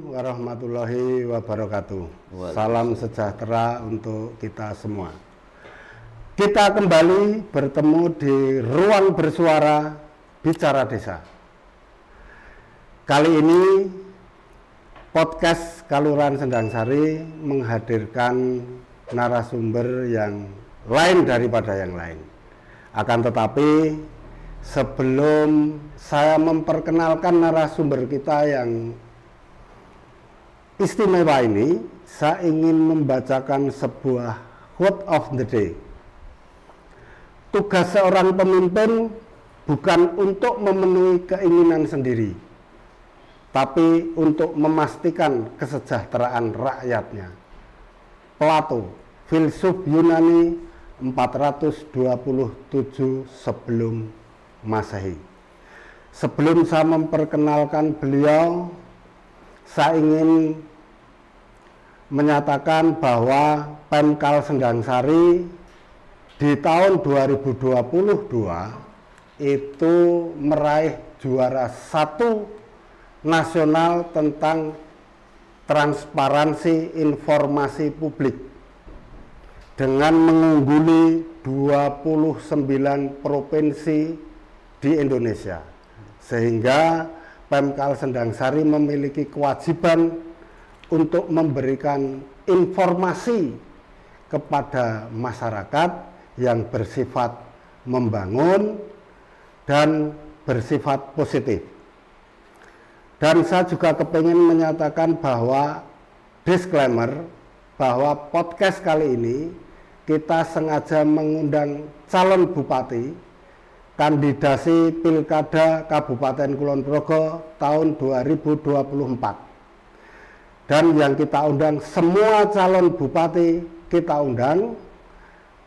warahmatullahi wabarakatuh. Salam sejahtera untuk kita semua. Kita kembali bertemu di ruang bersuara Bicara Desa. Kali ini podcast Kelurahan Sendangsari menghadirkan narasumber yang lain daripada yang lain. Akan tetapi sebelum saya memperkenalkan narasumber kita yang istimewa ini, saya ingin membacakan sebuah quote of the day. Tugas seorang pemimpin bukan untuk memenuhi keinginan sendiri, tapi untuk memastikan kesejahteraan rakyatnya. Plato, filsuf Yunani 427 sebelum Masehi. Sebelum saya memperkenalkan beliau, saya ingin menyatakan bahwa Pemkal Sendangsari di tahun 2022 itu meraih juara 1 nasional tentang transparansi informasi publik dengan mengungguli 29 provinsi di Indonesia, sehingga Pemkal Sendangsari memiliki kewajiban untuk memberikan informasi kepada masyarakat yang bersifat membangun dan bersifat positif. Dan saya juga kepingin menyatakan bahwa disclaimer bahwa podcast kali ini kita sengaja mengundang calon bupati kandidasi Pilkada Kabupaten Kulon Progo tahun 2024. Dan yang kita undang semua calon bupati kita undang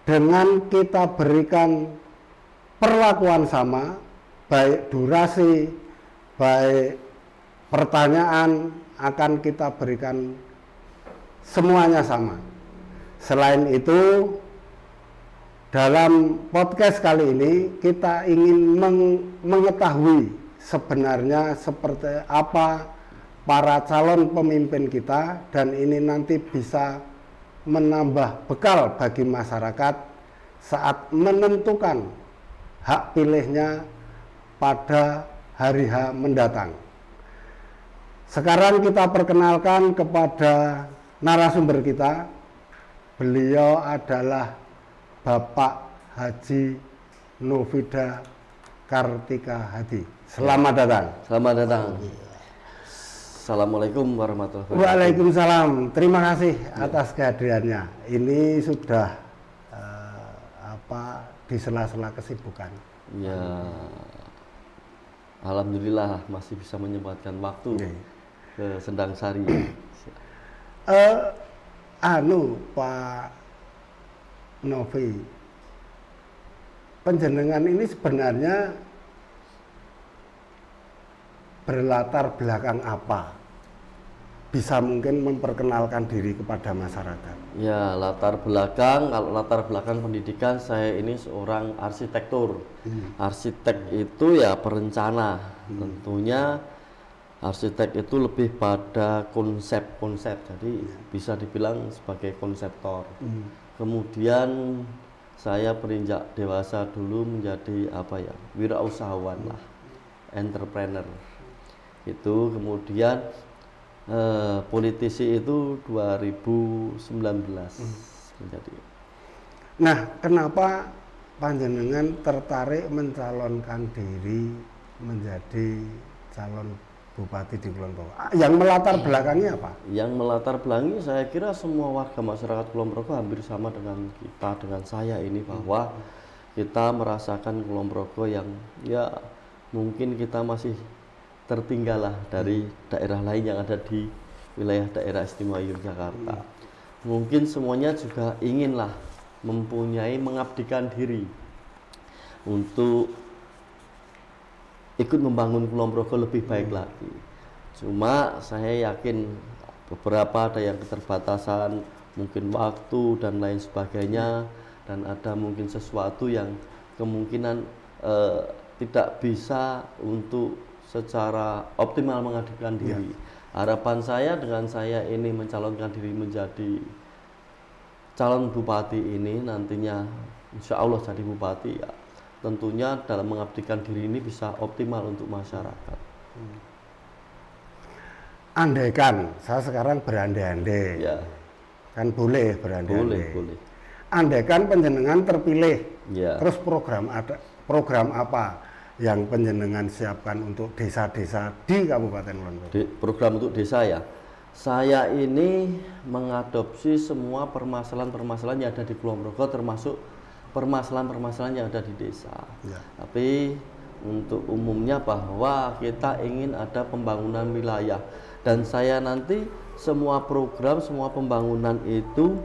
dengan kita berikan perlakuan sama, baik durasi, baik pertanyaan akan kita berikan semuanya sama. Selain itu, dalam podcast kali ini kita ingin mengetahui sebenarnya seperti apa para calon pemimpin kita, dan ini nanti bisa menambah bekal bagi masyarakat saat menentukan hak pilihnya pada hari H mendatang. Sekarang kita perkenalkan kepada narasumber kita. Beliau adalah Bapak Haji Novida Kartika Hadi. Selamat datang. Selamat datang. Assalamualaikum warahmatullahi wabarakatuh. Waalaikumsalam. Terima kasih atas kehadirannya. Ini sudah di sela-sela kesibukan. Ya, alhamdulillah masih bisa menyempatkan waktu ke Sendangsari. Pak Novi, penjenengan ini sebenarnya berlatar belakang apa? Bisa mungkin memperkenalkan diri kepada masyarakat. Ya, latar belakang, kalau latar belakang pendidikan, saya ini seorang arsitektur. Arsitek itu ya perencana. Tentunya arsitek itu lebih pada konsep-konsep, jadi bisa dibilang sebagai konseptor. Kemudian saya berinjak dewasa dulu menjadi wirausahawan lah, entrepreneur. Itu kemudian politisi itu 2019 menjadi. Nah, kenapa panjenengan tertarik mencalonkan diri menjadi calon bupati di Kulon Progo? Yang melatar belakangnya apa? Yang melatar belakangi saya kira semua warga masyarakat Kulon Progo hampir sama dengan kita, dengan saya ini, bahwa kita merasakan Kulon Progo yang ya mungkin kita masih tertinggal lah dari daerah lain yang ada di wilayah daerah istimewa Yogyakarta. Mungkin semuanya juga inginlah mengabdikan diri untuk ikut membangun Kulon Progo lebih baik lagi. Cuma saya yakin beberapa ada yang keterbatasan, mungkin waktu dan lain sebagainya, dan ada mungkin sesuatu yang kemungkinan tidak bisa untuk secara optimal mengabdikan diri. Harapan saya dengan saya ini mencalonkan diri menjadi calon bupati ini nantinya insya Allah jadi bupati ya tentunya dalam mengabdikan diri ini bisa optimal untuk masyarakat. Andaikan saya sekarang berandai-andai, Ya, kan boleh berandai-andai. boleh. Andaikan panjenengan terpilih, Ya. terus program apa yang panjenengan siapkan untuk desa-desa di Kabupaten Kulon Progo? Program untuk desa ya. Saya ini mengadopsi semua permasalahan-permasalahan yang ada di Kulon Progo termasuk permasalahan-permasalahan yang ada di desa. Ya. Tapi untuk umumnya bahwa kita ingin ada pembangunan wilayah dan saya nanti semua program, semua pembangunan itu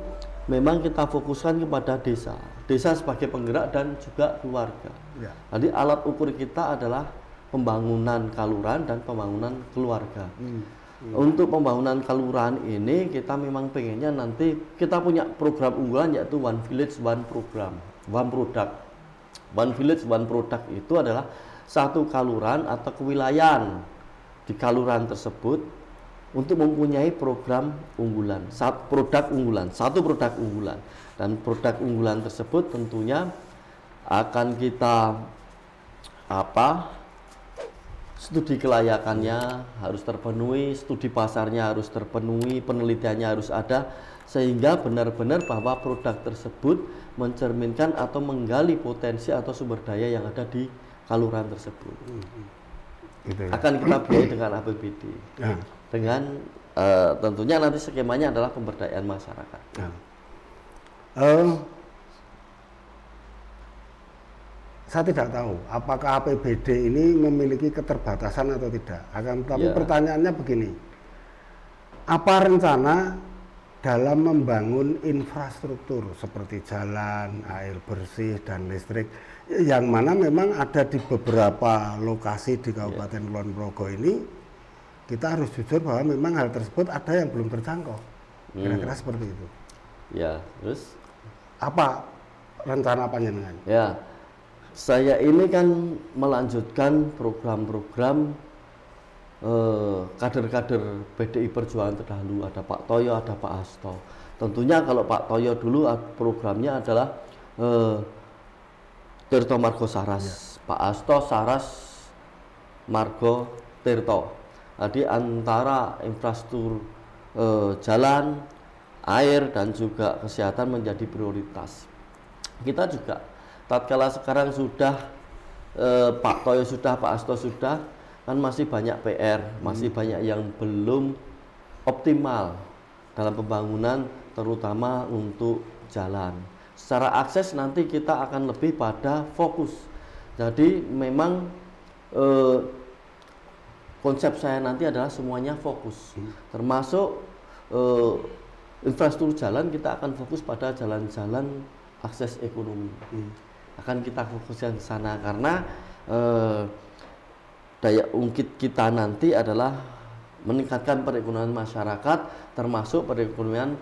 memang kita fokuskan kepada desa. Desa sebagai penggerak dan juga keluarga. Ya. Jadi alat ukur kita adalah pembangunan kelurahan dan pembangunan keluarga. Untuk pembangunan kelurahan ini kita memang pengennya nanti kita punya program unggulan yaitu One Village One Program, One Product. One Village One Product itu adalah satu kelurahan atau kewilayahan di kelurahan tersebut untuk mempunyai program unggulan, satu produk unggulan, dan produk unggulan tersebut tentunya akan kita studi kelayakannya harus terpenuhi, studi pasarnya harus terpenuhi, penelitiannya harus ada sehingga benar-benar bahwa produk tersebut mencerminkan atau menggali potensi atau sumber daya yang ada di kelurahan tersebut. Gitu ya. Akan kita biayai dengan APBD. Nah. Dengan tentunya nanti skemanya adalah pemberdayaan masyarakat. Nah. Saya tidak tahu apakah APBD ini memiliki keterbatasan atau tidak. Tapi pertanyaannya begini, apa rencana dalam membangun infrastruktur seperti jalan, air bersih, dan listrik yang mana memang ada di beberapa lokasi di Kabupaten Kulon Progo ini? Kita harus jujur bahwa memang hal tersebut ada yang belum terjangkau. Kira-kira seperti itu. Ya, terus apa rencana panjenengan? Ya, saya ini kan melanjutkan program-program kader-kader PDI Perjuangan terdahulu. Ada Pak Toyo, ada Pak Hasto. Tentunya kalau Pak Toyo dulu programnya adalah Tirto Margo Saras. Pak Hasto Saras Margo Tirto. Jadi antara infrastruktur jalan, air dan juga kesehatan menjadi prioritas. Kita juga tatkala sekarang sudah Pak Toyo sudah, Pak Hasto sudah, kan masih banyak PR, masih banyak yang belum optimal dalam pembangunan terutama untuk jalan. Secara akses nanti kita akan lebih pada fokus. Jadi memang konsep saya nanti adalah semuanya fokus, termasuk infrastruktur jalan kita akan fokus pada jalan-jalan akses ekonomi. Akan kita fokuskan ke sana karena daya ungkit kita nanti adalah meningkatkan perekonomian masyarakat, termasuk perekonomian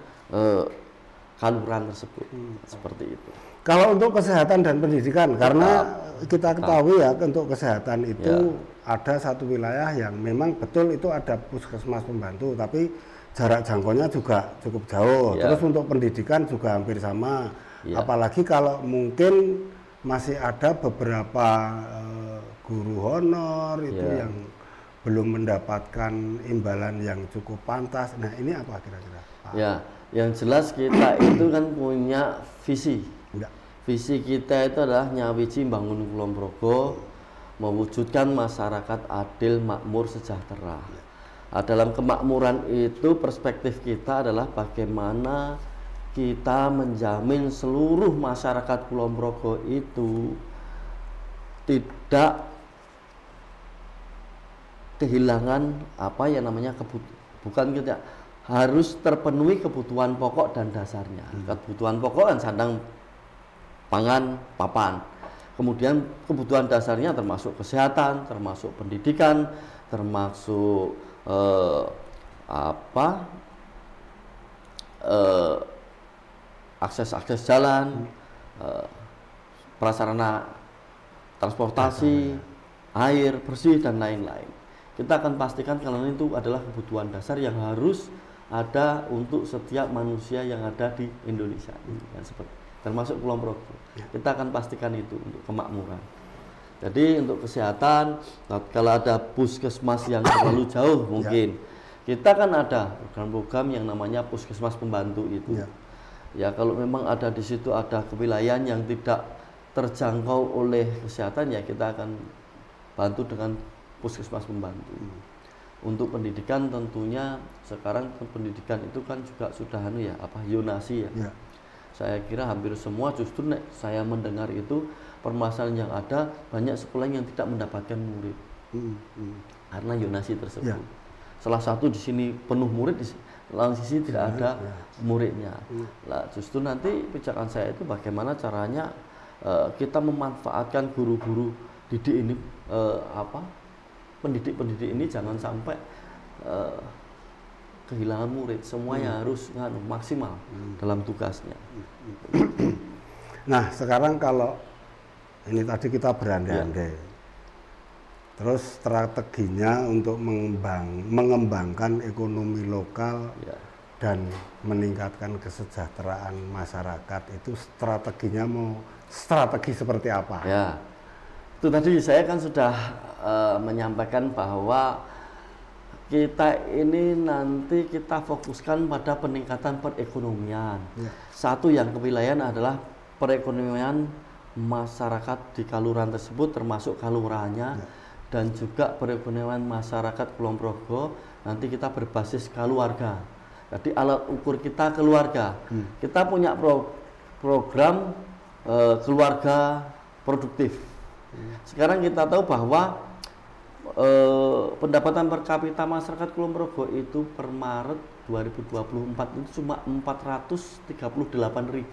kelurahan tersebut. Seperti itu. Kalau untuk kesehatan dan pendidikan, karena kita ketahui ya untuk kesehatan itu ada satu wilayah yang memang betul itu ada puskesmas pembantu, tapi jarak jangkaunya juga cukup jauh. Terus untuk pendidikan juga hampir sama. Apalagi kalau mungkin masih ada beberapa guru honor itu yang belum mendapatkan imbalan yang cukup pantas. Nah ini apa kira-kira? Ya, yang jelas kita itu kan punya visi. Visi kita itu adalah nyawiji bangun Kulon Progo, mewujudkan masyarakat adil, makmur, sejahtera. Dalam kemakmuran itu perspektif kita adalah bagaimana kita menjamin seluruh masyarakat Kulon Progo itu tidak kehilangan apa yang namanya bukan kita harus terpenuhi kebutuhan pokok dan dasarnya. Kebutuhan pokok kan sandang, pangan, papan. Kemudian kebutuhan dasarnya termasuk kesehatan, termasuk pendidikan, termasuk akses jalan, prasarana transportasi, air bersih dan lain-lain. kita akan pastikan kalau itu adalah kebutuhan dasar yang harus ada untuk setiap manusia yang ada di Indonesia ini kan, seperti termasuk Kulon Progo. Kita akan pastikan itu untuk kemakmuran. Jadi untuk kesehatan, kalau ada puskesmas yang terlalu jauh mungkin kita kan ada program-program yang namanya puskesmas pembantu itu. Ya kalau memang ada di situ ada kewilayahan yang tidak terjangkau oleh kesehatan, ya kita akan bantu dengan puskesmas pembantu. Untuk pendidikan tentunya sekarang pendidikan itu kan juga sudah zonasi ya. Saya kira hampir semua, justru saya mendengar itu permasalahan yang ada, banyak sekolah yang tidak mendapatkan murid karena zonasi tersebut. Salah satu di sini penuh murid, di lain sisi tidak ada muridnya. Lah justru nanti pijakan saya itu bagaimana caranya kita memanfaatkan guru-guru didik ini, pendidik-pendidik ini jangan sampai kehilangan murid. Semuanya harus maksimal dalam tugasnya. Nah sekarang kalau ini tadi kita berandai-andai, terus strateginya untuk mengembangkan ekonomi lokal dan meningkatkan kesejahteraan masyarakat, itu strateginya mau strategi seperti apa? Ya, itu tadi saya kan sudah menyampaikan bahwa kita ini nanti kita fokuskan pada peningkatan perekonomian. Satu yang kewilayahan adalah perekonomian masyarakat di kaluran tersebut, termasuk kalurahannya, dan juga perekonomian masyarakat Kulon Progo. Nanti kita berbasis keluarga. Jadi alat ukur kita keluarga. Kita punya program keluarga produktif. Sekarang kita tahu bahwa pendapatan per kapita masyarakat Kulon Progo itu per Maret 2024 itu cuma 438.000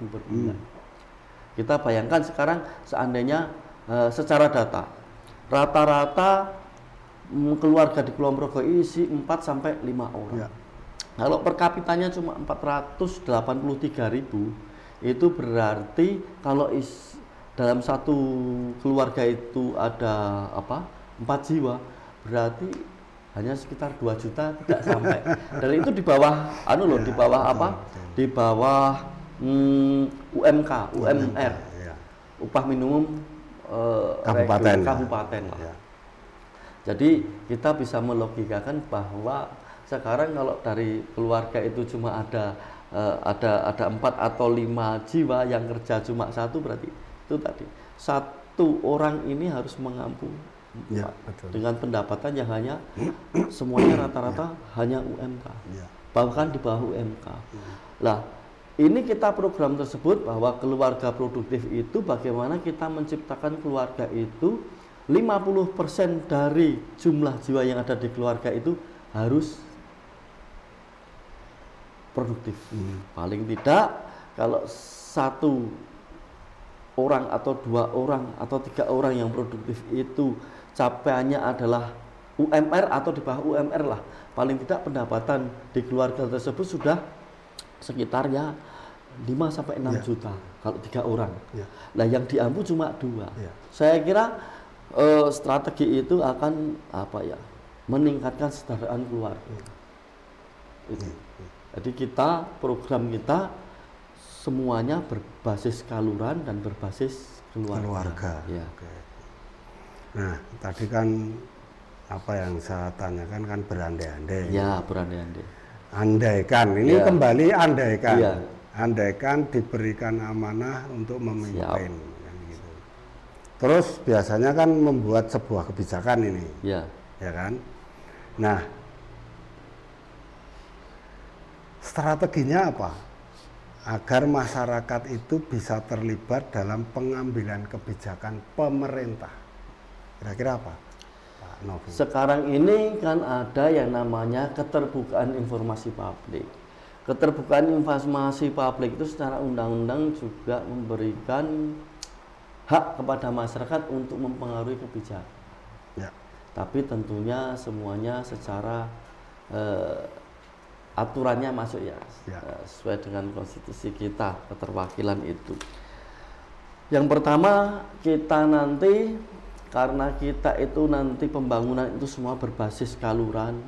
per bulan. Kita bayangkan sekarang seandainya secara data rata-rata keluarga di Kulon Progo isi 4 sampai 5 orang. Kalau per kapitanya cuma 483.000, itu berarti kalau dalam satu keluarga itu ada 4 jiwa, berarti hanya sekitar 2 juta, tidak sampai. Dan itu di bawah di bawah Di bawah UMK, UMR, upah minimum kabupaten lah. Jadi kita bisa melogikakan bahwa sekarang kalau dari keluarga itu cuma ada 4 atau 5 jiwa yang kerja cuma 1, berarti itu tadi 1 orang ini harus mengampu dengan pendapatan yang hanya semuanya rata-rata hanya UMK, bahkan di bawah UMK. Lah ini kita program tersebut bahwa keluarga produktif itu bagaimana kita menciptakan keluarga itu 50% dari jumlah jiwa yang ada di keluarga itu harus produktif. Paling tidak kalau 1 orang atau 2 orang atau 3 orang yang produktif itu capaiannya adalah UMR atau di bawah UMR lah. Paling tidak pendapatan di keluarga tersebut sudah sekitarnya 5 sampai 6 juta kalau 3 orang. Nah yang diampu cuma 2. Saya kira strategi itu akan meningkatkan kesejahteraan keluarga. Jadi program kita semuanya berbasis kaluran dan berbasis keluarga. Nah tadi kan apa yang saya tanyakan kan berandai-andai. Ya, berandai-andai. Andaikan, ini kembali andaikan. Andaikan diberikan amanah untuk memimpin. Kan gitu. Terus biasanya kan membuat sebuah kebijakan ini. Ya kan? Nah, strateginya apa? Agar masyarakat itu bisa terlibat dalam pengambilan kebijakan pemerintah. Kira-kira apa, Pak Novi? Sekarang ini kan ada yang namanya keterbukaan informasi publik. Keterbukaan informasi publik itu secara undang-undang juga memberikan hak kepada masyarakat untuk mempengaruhi kebijakan. Tapi tentunya semuanya secara aturannya masuk sesuai dengan konstitusi kita, keterwakilan itu. Yang pertama kita nanti karena kita itu nanti pembangunan itu semua berbasis kaluran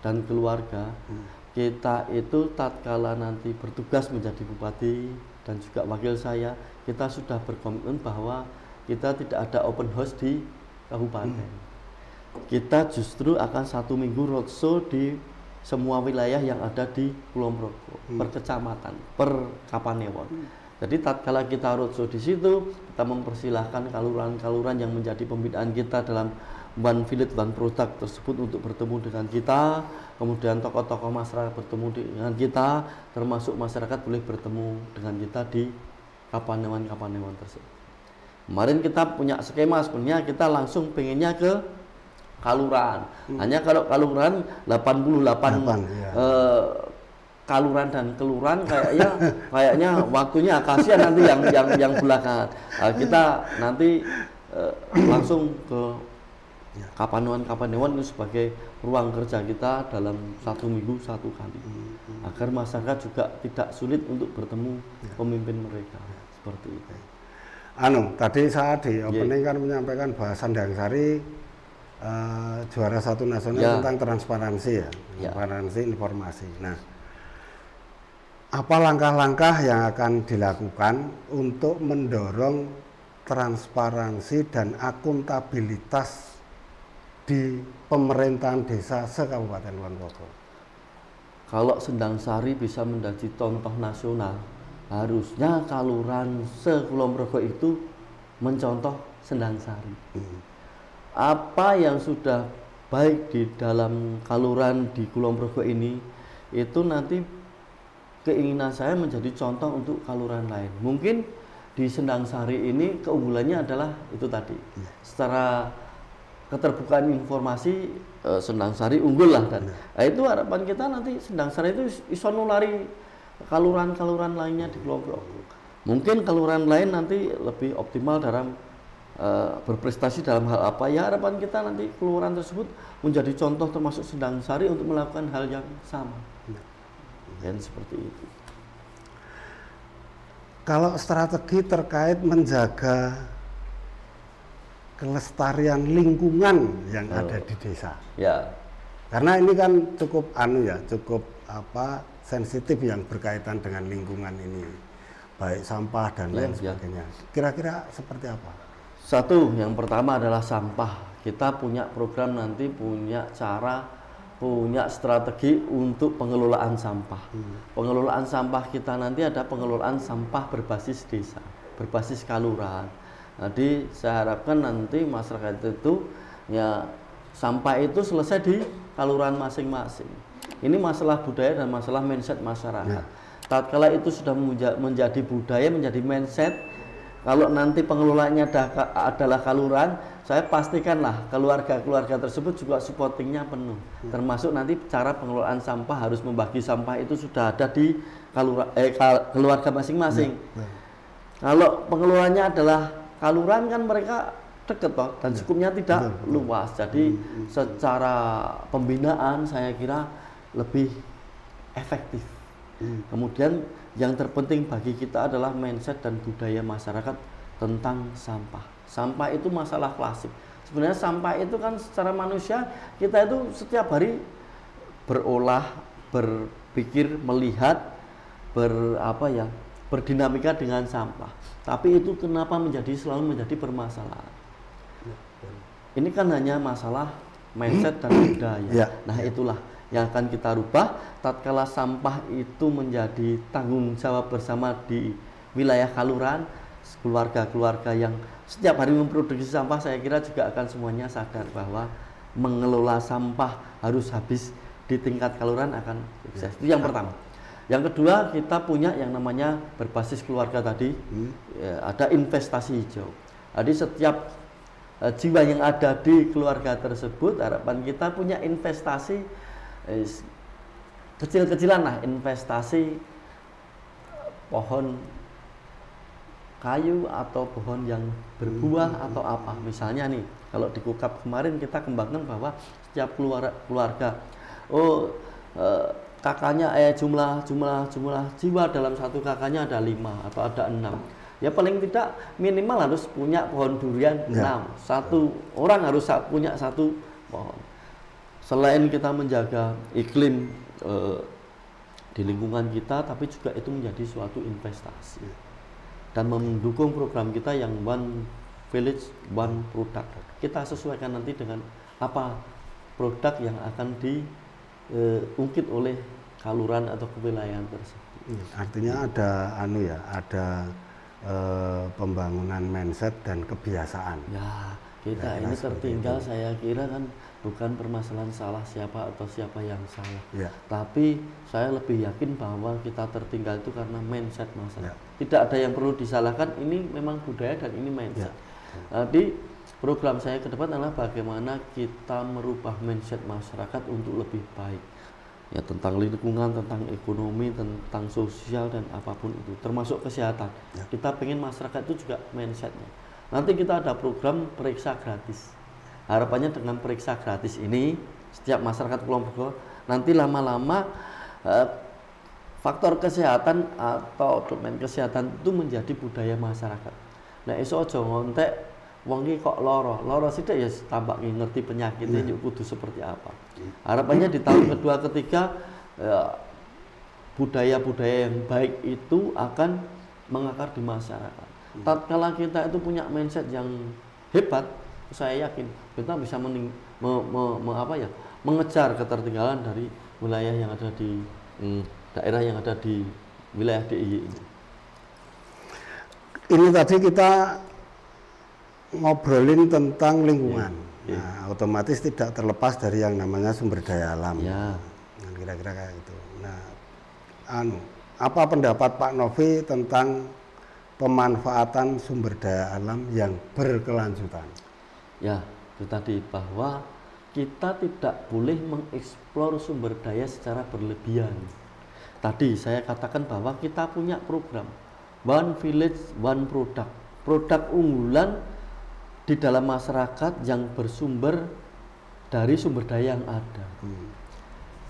dan keluarga. Kita itu tatkala nanti bertugas menjadi bupati dan juga wakil saya, kita sudah berkomitmen bahwa kita tidak ada open house di kabupaten. Kita justru akan 1 minggu roadshow di semua wilayah yang ada di Kulon Progo, per kecamatan, per Kapanewon. Jadi tatkala kita roadshow di situ, kita mempersilahkan kaluran-kaluran yang menjadi pembinaan kita dalam One Village One Product tersebut untuk bertemu dengan kita, kemudian tokoh-tokoh masyarakat bertemu dengan kita, termasuk masyarakat boleh bertemu dengan kita di Kapanewon tersebut. Kemarin kita punya skema, sebenarnya kita langsung pengennya ke kaluran. Hanya kalau kaluran 88 ya. Kaluran dan kelurahan kayaknya waktunya kasihan nanti yang belakangan. Kita nanti langsung ke Kapanewon itu sebagai ruang kerja kita dalam 1 minggu 1 kali, agar masyarakat juga tidak sulit untuk bertemu pemimpin mereka seperti itu. Tadi saya di opening kan menyampaikan bahwa Sandang Sari juara 1 nasional tentang transparansi transparansi informasi. Nah, apa langkah-langkah yang akan dilakukan untuk mendorong transparansi dan akuntabilitas di pemerintahan desa se-Kabupaten Kulon Progo? Kalau Sendang Sari bisa menjadi contoh nasional, harusnya kaluran se-Kulon Progo itu mencontoh Sendang Sari. Apa yang sudah baik di dalam kaluran di Kulon Progo ini, itu nanti keinginan saya menjadi contoh untuk kaluran lain. Mungkin di Sendang Sari ini keunggulannya adalah itu tadi, secara keterbukaan informasi Sendang Sari unggul lah, dan itu harapan kita nanti Sendang Sari itu iso nulari kaluran-kaluran lainnya di Kulon Progo. Mungkin kaluran lain nanti lebih optimal dalam berprestasi dalam hal apa, ya harapan kita nanti kelurahan tersebut menjadi contoh termasuk Sendang Sari untuk melakukan hal yang sama. Dan seperti itu. Kalau strategi terkait menjaga kelestarian lingkungan yang ada di desa, karena ini kan cukup cukup sensitif yang berkaitan dengan lingkungan ini, baik sampah dan lain sebagainya. Kira-kira seperti apa? Satu, yang pertama adalah sampah. Kita punya program nanti, punya strategi untuk pengelolaan sampah. Pengelolaan sampah kita nanti ada pengelolaan sampah berbasis desa, berbasis kaluran. Jadi saya harapkan nanti masyarakat itu sampah itu selesai di kaluran masing-masing. Ini masalah budaya dan masalah mindset masyarakat. Tatkala itu sudah menjadi budaya, menjadi mindset, kalau nanti pengelolanya adalah kaluran, saya pastikanlah keluarga-keluarga tersebut juga supportingnya penuh. Termasuk nanti cara pengelolaan sampah, harus membagi sampah itu sudah ada di keluarga masing-masing. Kalau pengelolanya adalah kaluran kan mereka dekat dan cukupnya tidak luas. Jadi secara pembinaan saya kira lebih efektif. Kemudian yang terpenting bagi kita adalah mindset dan budaya masyarakat tentang sampah. Sampah itu masalah klasik. Sebenarnya sampah itu kan secara manusia kita itu setiap hari berolah, berpikir, melihat, berdinamika dengan sampah. Tapi itu kenapa selalu menjadi permasalahan? Ini kan hanya masalah mindset dan budaya. Nah, itulah yang akan kita rubah tatkala sampah itu menjadi tanggung jawab bersama di wilayah kaluran. Keluarga-keluarga yang setiap hari memproduksi sampah, saya kira juga akan semuanya sadar bahwa mengelola sampah harus habis di tingkat kaluran akan sukses. Itu yang pertama. Yang kedua, kita punya yang namanya berbasis keluarga tadi, ada investasi hijau. Jadi setiap jiwa yang ada di keluarga tersebut, harapan kita punya investasi kecil-kecilan lah, investasi pohon kayu atau pohon yang berbuah atau apa. Misalnya nih, kalau di Kukap kemarin kita kembangkan bahwa setiap keluarga kakaknya jumlah jiwa dalam satu kakaknya ada 5 atau ada 6. Ya paling tidak minimal harus punya pohon durian 6. Satu orang harus punya 1 pohon. Selain kita menjaga iklim di lingkungan kita, tapi juga itu menjadi suatu investasi. Dan mendukung program kita yang One Village, One Product. Kita sesuaikan nanti dengan apa produk yang akan diungkit oleh kaluran atau kewilayahan tersebut. Artinya ada pembangunan mindset dan kebiasaan. Ya, kita ini tertinggal, saya kira kan bukan permasalahan salah siapa atau siapa yang salah. Ya. Tapi saya lebih yakin bahwa kita tertinggal itu karena mindset masalah. Tidak ada yang perlu disalahkan, ini memang budaya dan ini mindset. Jadi program saya ke depan adalah bagaimana kita merubah mindset masyarakat untuk lebih baik. Ya, tentang lingkungan, tentang ekonomi, tentang sosial dan apapun itu, termasuk kesehatan. Kita pengen masyarakat itu juga mindsetnya. Nanti kita ada program periksa gratis. Harapannya dengan periksa gratis ini, setiap masyarakat Kulon Progo nanti lama-lama faktor kesehatan atau domain kesehatan itu menjadi budaya masyarakat. Nah, iso aja ngontek wong iki kok lara sithik ya tambah ngerti penyakitnya yo kudu seperti apa. Harapannya di tahun kedua ketiga budaya-budaya yang baik itu akan mengakar di masyarakat. Tatkala kita itu punya mindset yang hebat, saya yakin kita bisa mengejar ketertinggalan dari wilayah yang ada di daerah yang ada di wilayah DIY ini. Ini tadi kita ngobrolin tentang lingkungan. Nah, otomatis tidak terlepas dari yang namanya sumber daya alam. Kira-kira kayak gitu. Nah, apa pendapat Pak Novi tentang pemanfaatan sumber daya alam yang berkelanjutan? Ya, itu tadi bahwa kita tidak boleh mengeksplor sumber daya secara berlebihan. Tadi saya katakan bahwa kita punya program One Village, One Product. Produk unggulan di dalam masyarakat yang bersumber dari sumber daya yang ada.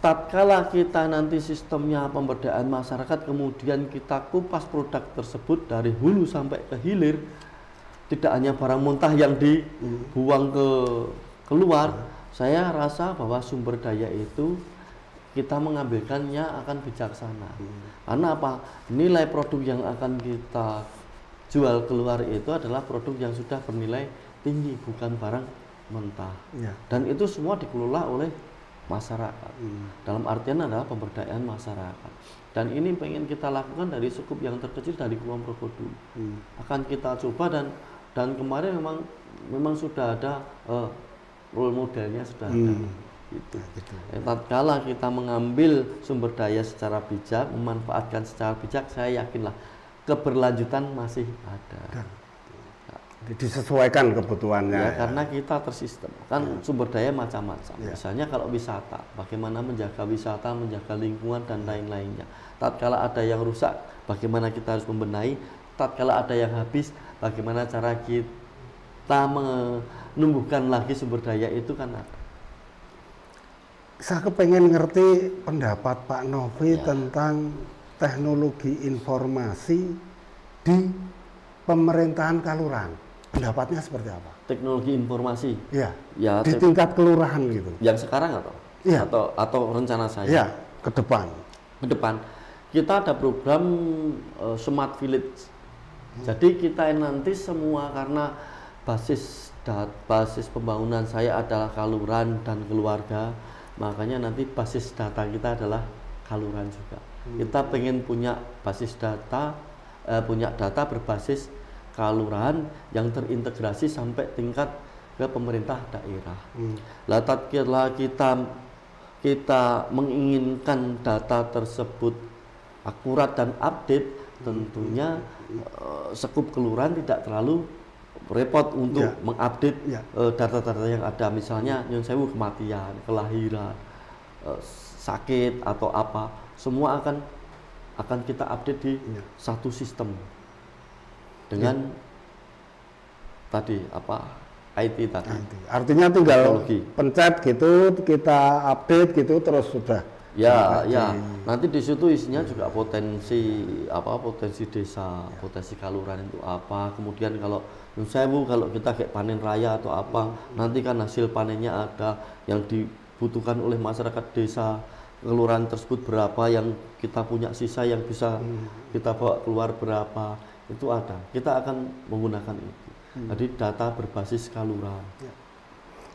Tatkala kita nanti sistemnya pemberdayaan masyarakat, kemudian kita kupas produk tersebut dari hulu sampai ke hilir, tidak hanya barang mentah yang dibuang keluar, saya rasa bahwa sumber daya itu kita mengambilkannya akan bijaksana. Karena apa? Nilai produk yang akan kita jual keluar itu adalah produk yang sudah bernilai tinggi, bukan barang mentah. Dan itu semua dikelola oleh masyarakat. Dalam artian adalah pemberdayaan masyarakat. Dan ini pengen kita lakukan dari skup yang terkecil dari Kulon Progo dulu. Akan kita coba dan kemarin memang sudah ada role modelnya sudah ada. Gitu. Tatkala kita mengambil sumber daya secara bijak, memanfaatkan secara bijak, saya yakinlah keberlanjutan masih ada. Disesuaikan kebutuhannya. Ya, karena kita tersistem. Kan sumber daya macam-macam. Misalnya kalau wisata, bagaimana menjaga wisata, menjaga lingkungan dan lain-lainnya. Tatkala ada yang rusak, bagaimana kita harus membenahi. Tatkala ada yang habis, bagaimana cara kita menumbuhkan lagi sumber daya itu kan ada. Saya kepengen ngerti pendapat Pak Novi tentang teknologi informasi di pemerintahan Kaluran. Pendapatnya seperti apa? Teknologi informasi? Ya di tingkat kelurahan gitu. Yang sekarang atau rencana saya? Ya, ke depan. Ke depan. Kita ada program Smart Village. Jadi kita nanti semua, karena basis pembangunan saya adalah Kaluran dan keluarga, makanya nanti basis data kita adalah Kaluran juga. Kita pengen punya basis data, punya data berbasis Kalurahan yang terintegrasi sampai tingkat ke pemerintah daerah. Lah tatkala kita menginginkan data tersebut akurat dan update, tentunya skup kelurahan tidak terlalu repot untuk mengupdate data-data yang ada. Misalnya nyun sewu kematian, kelahiran, sakit atau apa, semua akan kita update di satu sistem dengan tadi IT tadi. Artinya tinggal pencet gitu, kita update gitu, terus sudah Ya, ya. Nanti di situ isinya juga potensi potensi desa, potensi kelurahan itu apa. Kemudian kalau kalau kita kayak panen raya atau apa, nanti kan hasil panennya ada yang dibutuhkan oleh masyarakat desa kelurahan tersebut berapa, yang kita punya sisa yang bisa kita bawa keluar berapa, itu ada. Kita akan menggunakan itu. Jadi data berbasis kelurahan. Ya.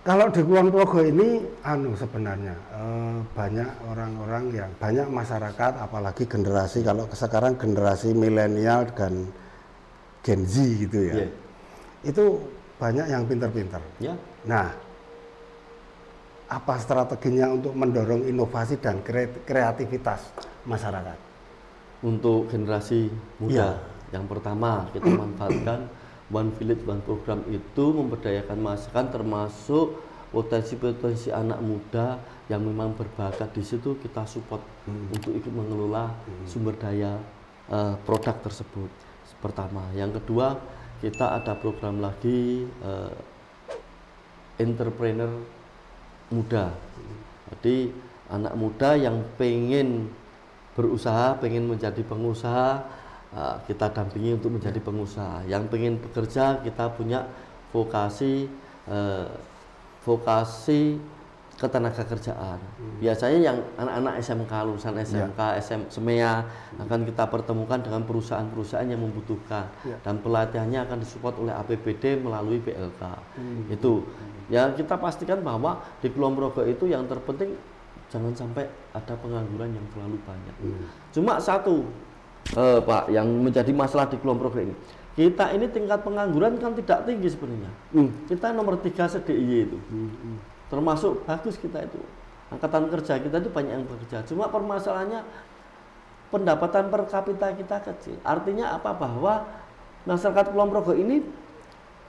Kalau di Kulon Progo ini sebenarnya banyak banyak masyarakat, apalagi generasi, kalau sekarang generasi milenial dan Gen Z gitu ya. Yeah. Itu banyak yang pinter-pinter. Yeah. Nah, apa strateginya untuk mendorong inovasi dan kreativitas masyarakat? Untuk generasi muda, yang pertama kita manfaatkan One Village One Program itu memberdayakan masyarakat, termasuk potensi-potensi anak muda yang memang berbakat. Di situ kita support untuk ikut mengelola sumber daya produk tersebut. Pertama, yang kedua kita ada program lagi entrepreneur muda. Jadi anak muda yang pengen berusaha, pengen menjadi pengusaha, kita dampingi untuk menjadi pengusaha. Yang pengen bekerja, kita punya vokasi ketenaga kerjaan. Biasanya yang anak-anak SMK, lulusan SMK, SMEA akan kita pertemukan dengan perusahaan-perusahaan yang membutuhkan, dan pelatihannya akan disupport oleh APBD melalui PLK. Itu ya, kita pastikan bahwa di Kulon Progo itu yang terpenting jangan sampai ada pengangguran yang terlalu banyak. Cuma satu, Pak, yang menjadi masalah di Kulon Progo ini, kita ini tingkat pengangguran kan tidak tinggi sebenarnya. Kita nomor 3 se-DIY itu, termasuk bagus kita itu. Angkatan kerja kita itu banyak yang bekerja. Cuma permasalahannya pendapatan per kapita kita kecil. Artinya apa? Bahwa masyarakat Kulon Progo ini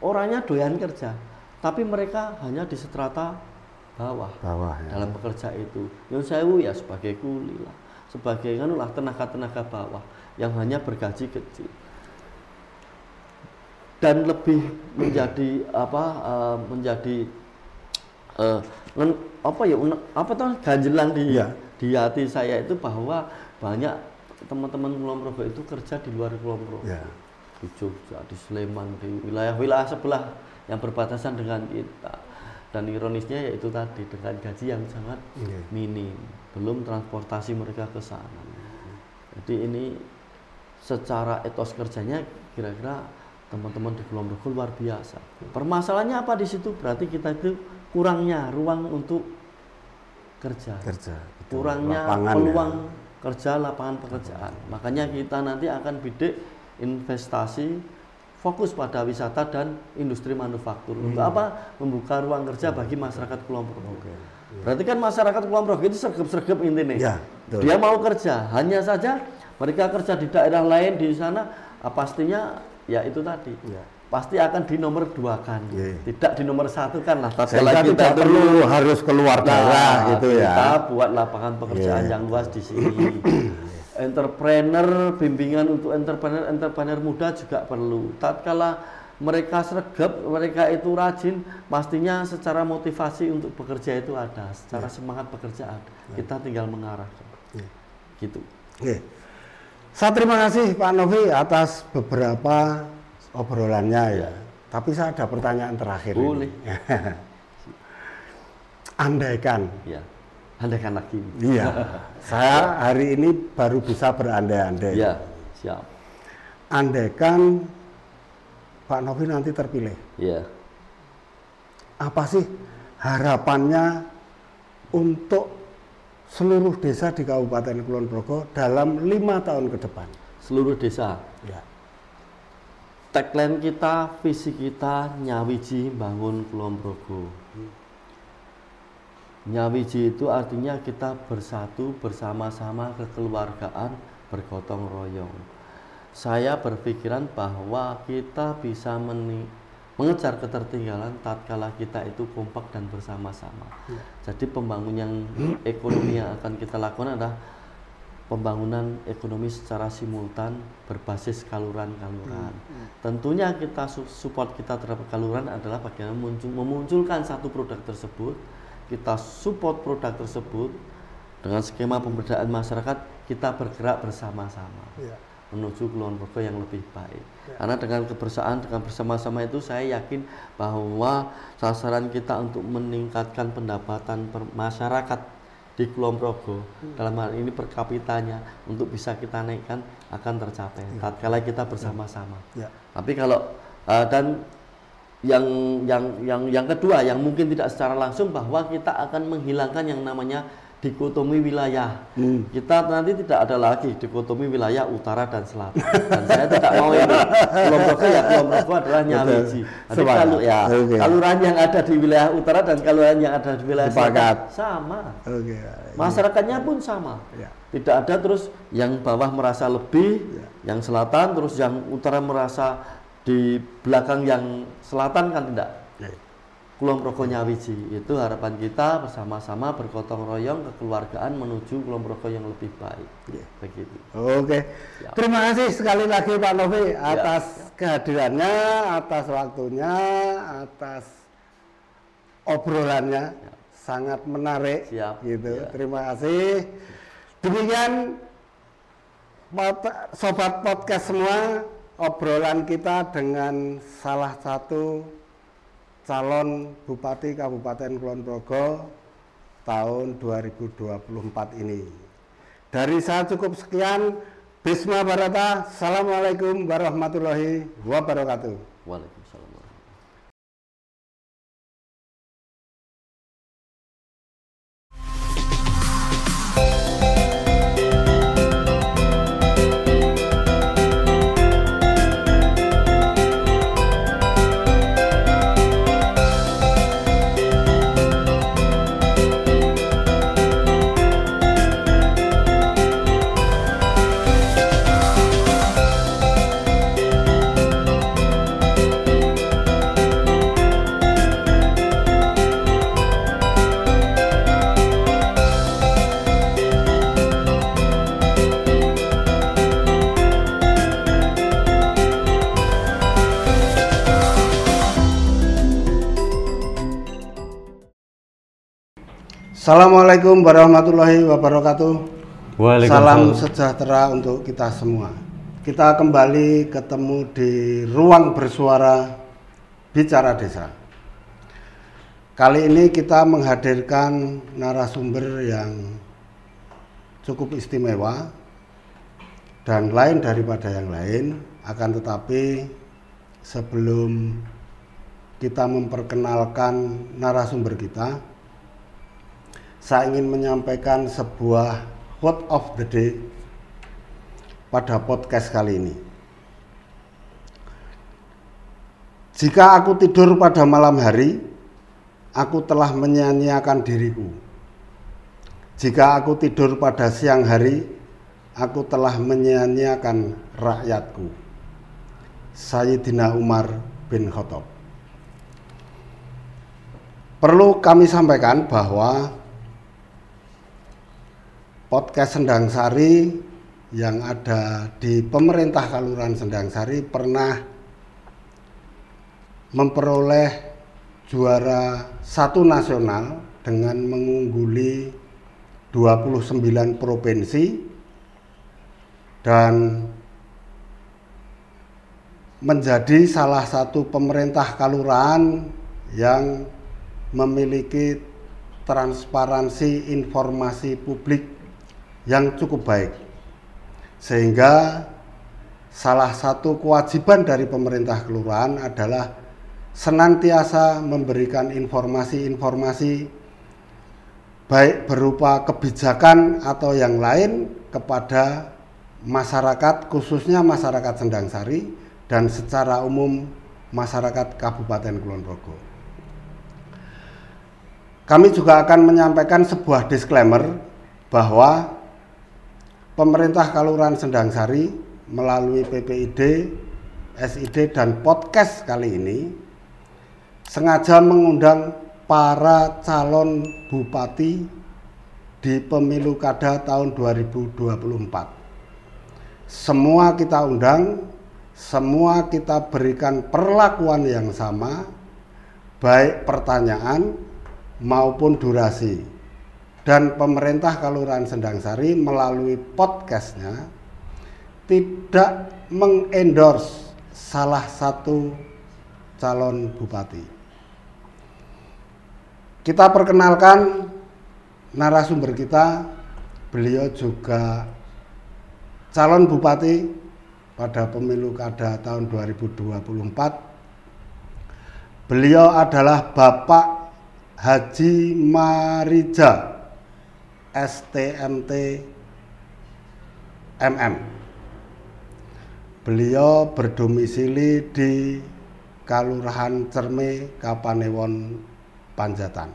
orangnya doyan kerja, tapi mereka hanya di strata bawah ya. Dalam bekerja itu. Nyun sewu ya sebagai kuli lah, sebagai tenaga-tenaga bawah yang hanya bergaji kecil, dan lebih menjadi ganjelan di hati saya itu bahwa banyak teman-teman Kulon Progo itu kerja di luar Kulon Progo, di Jogja, di Sleman, di wilayah-wilayah sebelah yang berbatasan dengan kita. Dan ironisnya yaitu tadi dengan gaji yang sangat minim, belum transportasi mereka ke sana. Jadi ini secara etos kerjanya kira-kira teman-teman di Kulon Progo luar biasa. Permasalahannya apa di situ? Berarti kita itu kurangnya ruang untuk kerja, kurangnya peluang kerja, lapangan pekerjaan. Makanya kita nanti akan bidik investasi fokus pada wisata dan industri manufaktur. Untuk apa? Membuka ruang kerja bagi masyarakat Kulon Progo. Berarti kan masyarakat Kulon Progo itu sergap-sergap intinya. Dia mau kerja, hanya saja mereka kerja di daerah lain di sana, pastinya ya itu tadi. Pasti akan di nomor 2-kan, tidak di nomor 1-kan lah. Sehingga kita perlu harus keluar daerah gitu ya. Kita buat lapangan pekerjaan yang luas di sini. Entrepreneur, bimbingan untuk entrepreneur muda juga perlu. Tatkala mereka sergap, mereka itu rajin, pastinya secara motivasi untuk bekerja itu ada, secara semangat pekerjaan. Kita tinggal mengarahkan. Gitu. Saya terima kasih Pak Novi atas beberapa obrolannya ya. Tapi saya ada pertanyaan terakhir. Boleh. Andaikan. Andaikan lagi. Iya. Saya hari ini baru bisa berandai-andai. Iya, siap. Andaikan Pak Novi nanti terpilih. Iya. Apa sih harapannya untuk seluruh desa di Kabupaten Kulon Progo dalam 5 tahun ke depan? Seluruh desa. Ya. Tagline kita, visi kita, nyawiji bangun Kulon Progo. Nyawiji itu artinya kita bersatu bersama-sama, kekeluargaan, bergotong royong. Saya berpikiran bahwa kita bisa mengejar ketertinggalan tatkala kita itu kompak dan bersama-sama. Jadi pembangunan ekonomi yang akan kita lakukan adalah pembangunan ekonomi secara simultan berbasis kaluran-kaluran. Tentunya kita support kita terhadap kaluran adalah bagaimana memunculkan satu produk tersebut. Kita support produk tersebut, dengan skema pemberdayaan masyarakat kita bergerak bersama-sama menuju Kulon Progo yang lebih baik. Karena dengan kebersamaan, dengan bersama-sama itu saya yakin bahwa sasaran kita untuk meningkatkan pendapatan masyarakat di Kulon Progo dalam hal ini per kapitanya untuk bisa kita naikkan akan tercapai tatkala kita bersama-sama. Tapi kalau dan yang kedua yang mungkin tidak secara langsung bahwa kita akan menghilangkan yang namanya dikotomi wilayah. Kita nanti tidak ada lagi dikotomi wilayah utara dan selatan. Dan saya tidak mau ini. Kulon Progo ya Kulon Progo adalah Nyawiji. Jadi kalau kaluran yang ada di wilayah utara dan kaluran yang ada di wilayah selatan sama. Masyarakatnya pun sama. Tidak ada terus yang bawah merasa lebih, yang selatan terus yang utara merasa di belakang yang selatan kan tidak. Kulon Progo Nyawiji itu harapan kita bersama-sama bergotong royong kekeluargaan menuju Kulon Progo yang lebih baik. Begitu. Oke. Terima kasih sekali lagi Pak Novi atas kehadirannya, atas waktunya, atas obrolannya. Sangat menarik. Gitu. Terima kasih. Demikian sobat podcast semua, obrolan kita dengan salah satu calon Bupati Kabupaten Kulon Progo tahun 2024 ini. Dari saya cukup sekian. Bisma Barata. Assalamualaikum warahmatullahi wabarakatuh. Waalaikumsalam. Assalamualaikum warahmatullahi wabarakatuh. Salam sejahtera untuk kita semua. Kita kembali ketemu di ruang bersuara Bicara Desa. Kali ini kita menghadirkan narasumber yang cukup istimewa dan lain daripada yang lain. Akan tetapi sebelum kita memperkenalkan narasumber kita, saya ingin menyampaikan sebuah quote of the day pada podcast kali ini. Jika aku tidur pada malam hari, aku telah menyia-nyiakan diriku. Jika aku tidur pada siang hari, aku telah menyia-nyiakan rakyatku. Sayyidina Umar bin Khattab. Perlu kami sampaikan bahwa podcast Sendang Sari yang ada di pemerintah Kelurahan Sendang Sari pernah memperoleh juara 1 nasional dengan mengungguli 29 provinsi dan menjadi salah satu pemerintah kelurahan yang memiliki transparansi informasi publik yang cukup baik, sehingga salah satu kewajiban dari pemerintah kelurahan adalah senantiasa memberikan informasi-informasi baik berupa kebijakan atau yang lain kepada masyarakat, khususnya masyarakat Sendang Sari dan secara umum masyarakat Kabupaten Kulon Progo. Kami juga akan menyampaikan sebuah disclaimer bahwa pemerintah Kelurahan Sendang Sari melalui PPID, SID dan podcast kali ini sengaja mengundang para calon bupati di pemilu kada tahun 2024. Semua kita undang, semua kita berikan perlakuan yang sama, baik pertanyaan maupun durasi. dan pemerintah Kelurahan Sendangsari melalui podcastnya tidak mengendorse salah satu calon bupati. Kita perkenalkan narasumber kita, beliau juga calon bupati pada pemilu kada tahun 2024. Beliau adalah Bapak Haji Marija STMT MM. Beliau berdomisili di Kalurahan Cerme, Kapanewon, Panjatan.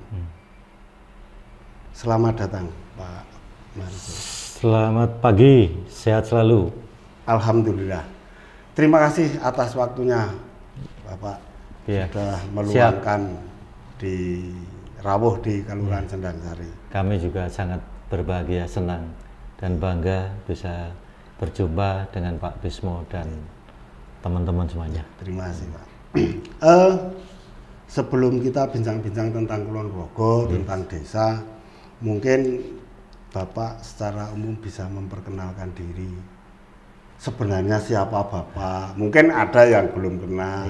Selamat datang, Pak Marija. Selamat pagi, sehat selalu. Alhamdulillah. Terima kasih atas waktunya, Bapak. Ya, sudah meluangkan di rawuh di Kelurahan Sendangsari. Kami juga sangat berbahagia, senang, dan bangga bisa berjumpa dengan Pak Bismo dan teman-teman semuanya. Terima kasih, Pak. Sebelum kita bincang-bincang tentang Kulon Progo, tentang desa, mungkin Bapak secara umum bisa memperkenalkan diri. Sebenarnya siapa Bapak? Mungkin ada yang belum kenal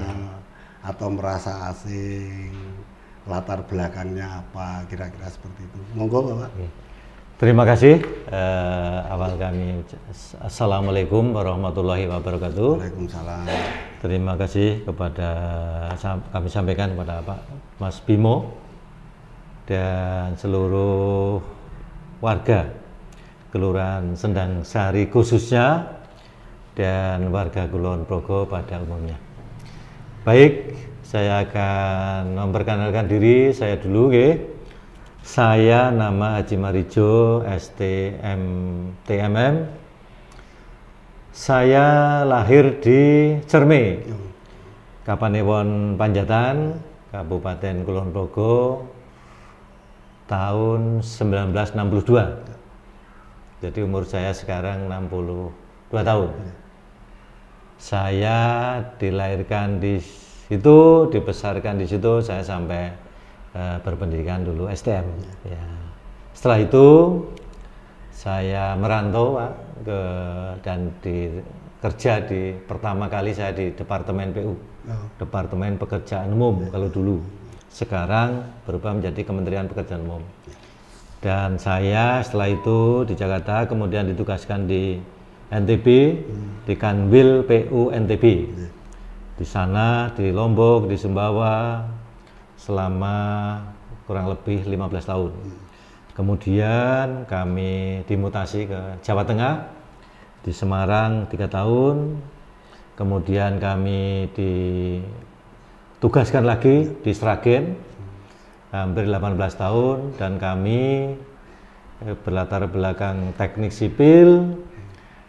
atau merasa asing, latar belakangnya apa, kira-kira seperti itu. Monggo, Bapak. Terima kasih. Awal kami Assalamualaikum warahmatullahi wabarakatuh. Waalaikumsalam. Terima kasih kepada kami sampaikan kepada Pak Mas Bimo dan seluruh warga Kelurahan Sendangsari khususnya dan warga Kulon Progo pada umumnya. Baik, saya akan memperkenalkan diri saya dulu, nggih. Saya nama Haji Marijo STMTMM. Saya lahir di Cerme, Kapanewon Panjatan, Kabupaten Kulon Progo, tahun 1962. Jadi umur saya sekarang 62 tahun. Saya dilahirkan di situ, dibesarkan di situ, saya sampai berpendidikan dulu STM. Ya. Setelah itu saya merantau, Pak, dan kerja pertama kali saya di Departemen PU, Departemen Pekerjaan Umum kalau dulu. Sekarang berubah menjadi Kementerian Pekerjaan Umum. Dan saya setelah itu di Jakarta kemudian ditugaskan di NTB, di Kanwil PU NTB. Di sana, di Lombok, di Sumbawa, selama kurang lebih 15 tahun. Kemudian kami dimutasi ke Jawa Tengah, di Semarang 3 tahun. Kemudian kami ditugaskan lagi di Sragen, hampir 18 tahun. Dan kami berlatar belakang teknik sipil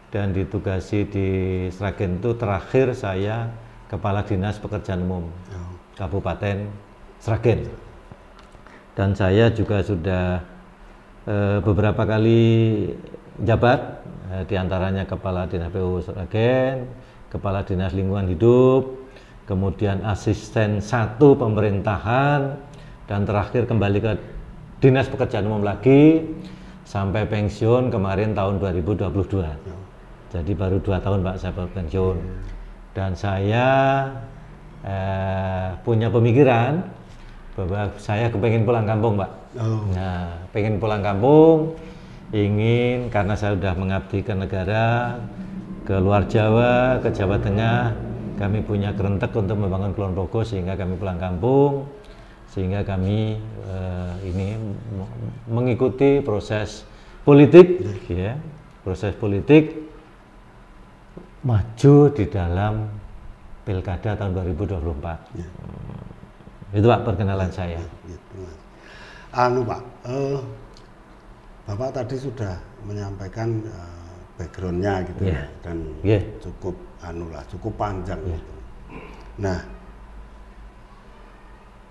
dan ditugasi di Sragen itu terakhir saya Kepala Dinas Pekerjaan Umum Kabupaten Sragen. Dan saya juga sudah beberapa kali jabat, diantaranya Kepala Dinas PU Sragen, Kepala Dinas Lingkungan Hidup, kemudian Asisten 1 Pemerintahan, dan terakhir kembali ke Dinas Pekerjaan Umum lagi sampai pensiun kemarin tahun 2022. Jadi baru 2 tahun, Pak, saya baru pensiun. Dan saya punya pemikiran bahwa saya kepengen pulang kampung, Pak. Nah, pengen pulang kampung, ingin, karena saya sudah mengabdi ke negara, ke luar Jawa, ke Jawa Tengah, kami punya kerentek untuk membangun Kulon Progo, sehingga kami pulang kampung, sehingga kami ini mengikuti proses politik, ya, proses politik maju di dalam Pilkada tahun 2024. Itu, Pak, perkenalan saya. Pak, Bapak tadi sudah menyampaikan backgroundnya gitu, dan cukup cukup panjang. Gitu. Nah,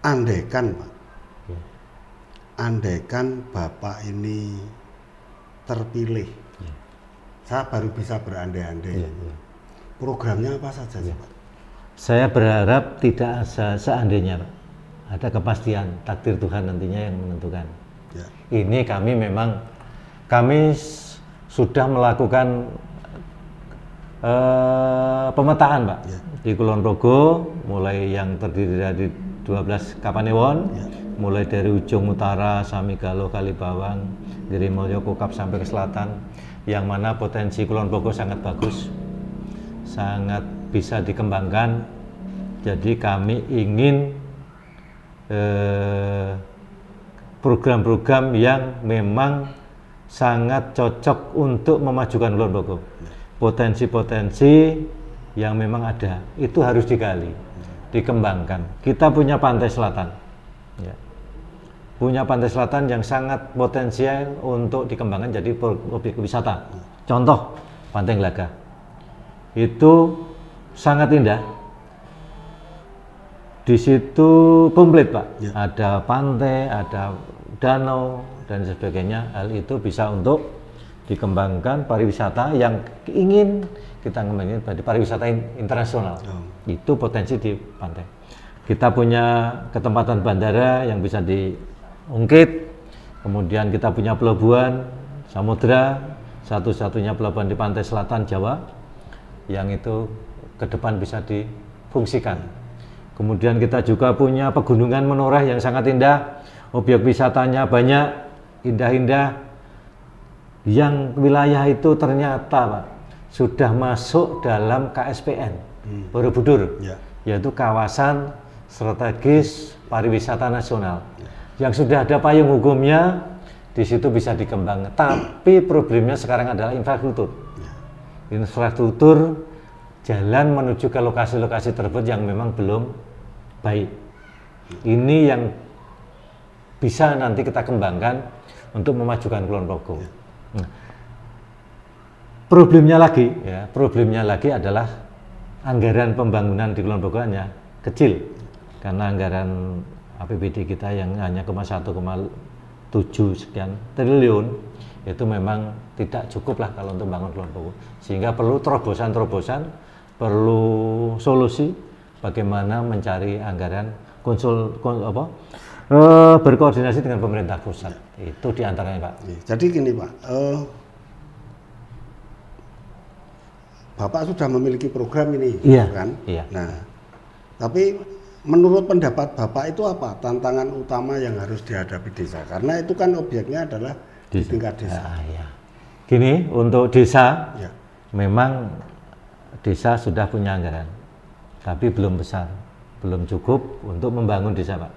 andaikan, Pak, andaikan Bapak ini terpilih, saya baru bisa berandai-andai. Programnya apa saja, Pak? Saya berharap tidak seandainya, Pak. Ada kepastian takdir Tuhan nantinya yang menentukan. Ya. Ini kami sudah melakukan pemetaan, Pak, Ya. di Kulon Progo, mulai yang terdiri dari 12 Kapanewon, Ya. mulai dari ujung utara, Samigalo, Kalibawang, Girimulyo, Kokap sampai ke selatan, yang mana potensi Kulon Progo sangat bagus, sangat bisa dikembangkan. Jadi kami ingin program-program yang memang sangat cocok untuk memajukan Kulon Progo. Potensi-potensi yang memang ada itu harus digali, dikembangkan. Kita punya pantai selatan, ya. Punya pantai selatan yang sangat potensial untuk dikembangkan jadi objek wisata. Contoh Pantai Glagah itu sangat indah. Di situ komplit, Pak. Ya. Ada pantai, ada danau dan sebagainya. Hal itu bisa untuk dikembangkan pariwisata yang ingin kita ngembangin pada pariwisata internasional. Itu potensi di pantai. Kita punya ketempatan bandara yang bisa diungkit, kemudian kita punya pelabuhan samudra, satu-satunya pelabuhan di pantai selatan Jawa yang itu ke depan bisa difungsikan. Kemudian kita juga punya pegunungan Menoreh yang sangat indah, objek wisatanya banyak, indah-indah, yang wilayah itu ternyata, Pak, sudah masuk dalam KSPN Borobudur, Ya. yaitu kawasan strategis pariwisata nasional, yang sudah ada payung hukumnya, di situ bisa dikembangkan. Tapi problemnya sekarang adalah infrastruktur. Infrastruktur jalan menuju ke lokasi-lokasi tersebut yang memang belum baik. Ini yang bisa nanti kita kembangkan untuk memajukan Kulon Progo. Nah, problemnya lagi adalah anggaran pembangunan di Kulon Progo hanya kecil, karena anggaran APBD kita yang hanya 1,7 sekian triliun itu memang tidak cukup lah kalau untuk bangun Kulon Progo, sehingga perlu terobosan-terobosan, perlu solusi bagaimana mencari anggaran berkoordinasi dengan pemerintah pusat. Itu diantaranya, Pak. Jadi gini, Pak, Bapak sudah memiliki program ini, Iya, kan? iya. Nah, tapi menurut pendapat Bapak itu apa tantangan utama yang harus dihadapi desa? Karena itu kan objeknya adalah di tingkat desa. Ya. Gini, untuk desa, Ya. memang desa sudah punya anggaran, tapi belum besar, belum cukup untuk membangun desa, Pak.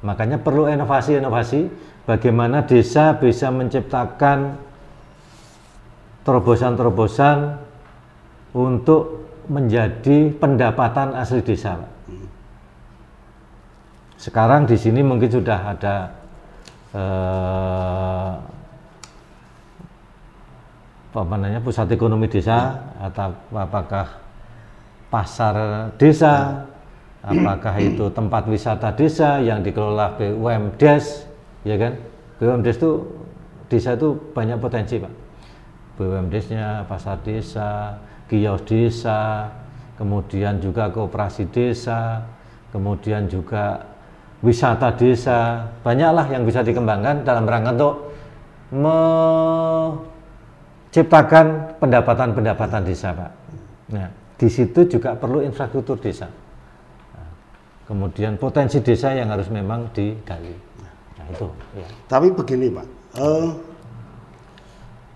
Makanya perlu inovasi-inovasi bagaimana desa bisa menciptakan terobosan-terobosan untuk menjadi pendapatan asli desa, Pak. Sekarang di sini mungkin sudah ada pusat ekonomi desa, atau apakah pasar desa, apakah itu tempat wisata desa yang dikelola BUMDes, ya kan? BUMDes itu desa itu banyak potensi, Pak. BUMDesnya pasar desa, kios desa, kemudian juga koperasi desa, kemudian juga wisata desa, banyaklah yang bisa dikembangkan dalam rangka untuk menciptakan pendapatan-pendapatan desa, Pak. Nah, di situ juga perlu infrastruktur desa. Nah, kemudian potensi desa yang harus memang digali. Nah, itu. Ya. Tapi begini, Pak,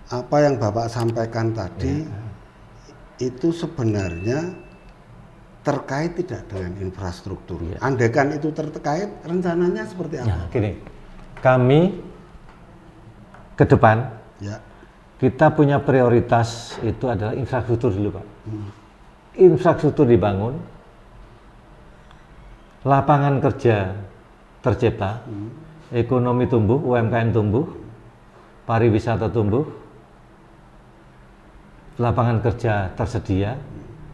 apa yang Bapak sampaikan tadi itu sebenarnya terkait tidak dengan infrastruktur. Ya. Andaikan itu terkait, rencananya seperti apa? Nah, gini, kami ke depan, kita punya prioritas itu adalah infrastruktur dulu, Pak. Infrastruktur dibangun, lapangan kerja tercipta, ekonomi tumbuh, UMKM tumbuh, pariwisata tumbuh, lapangan kerja tersedia,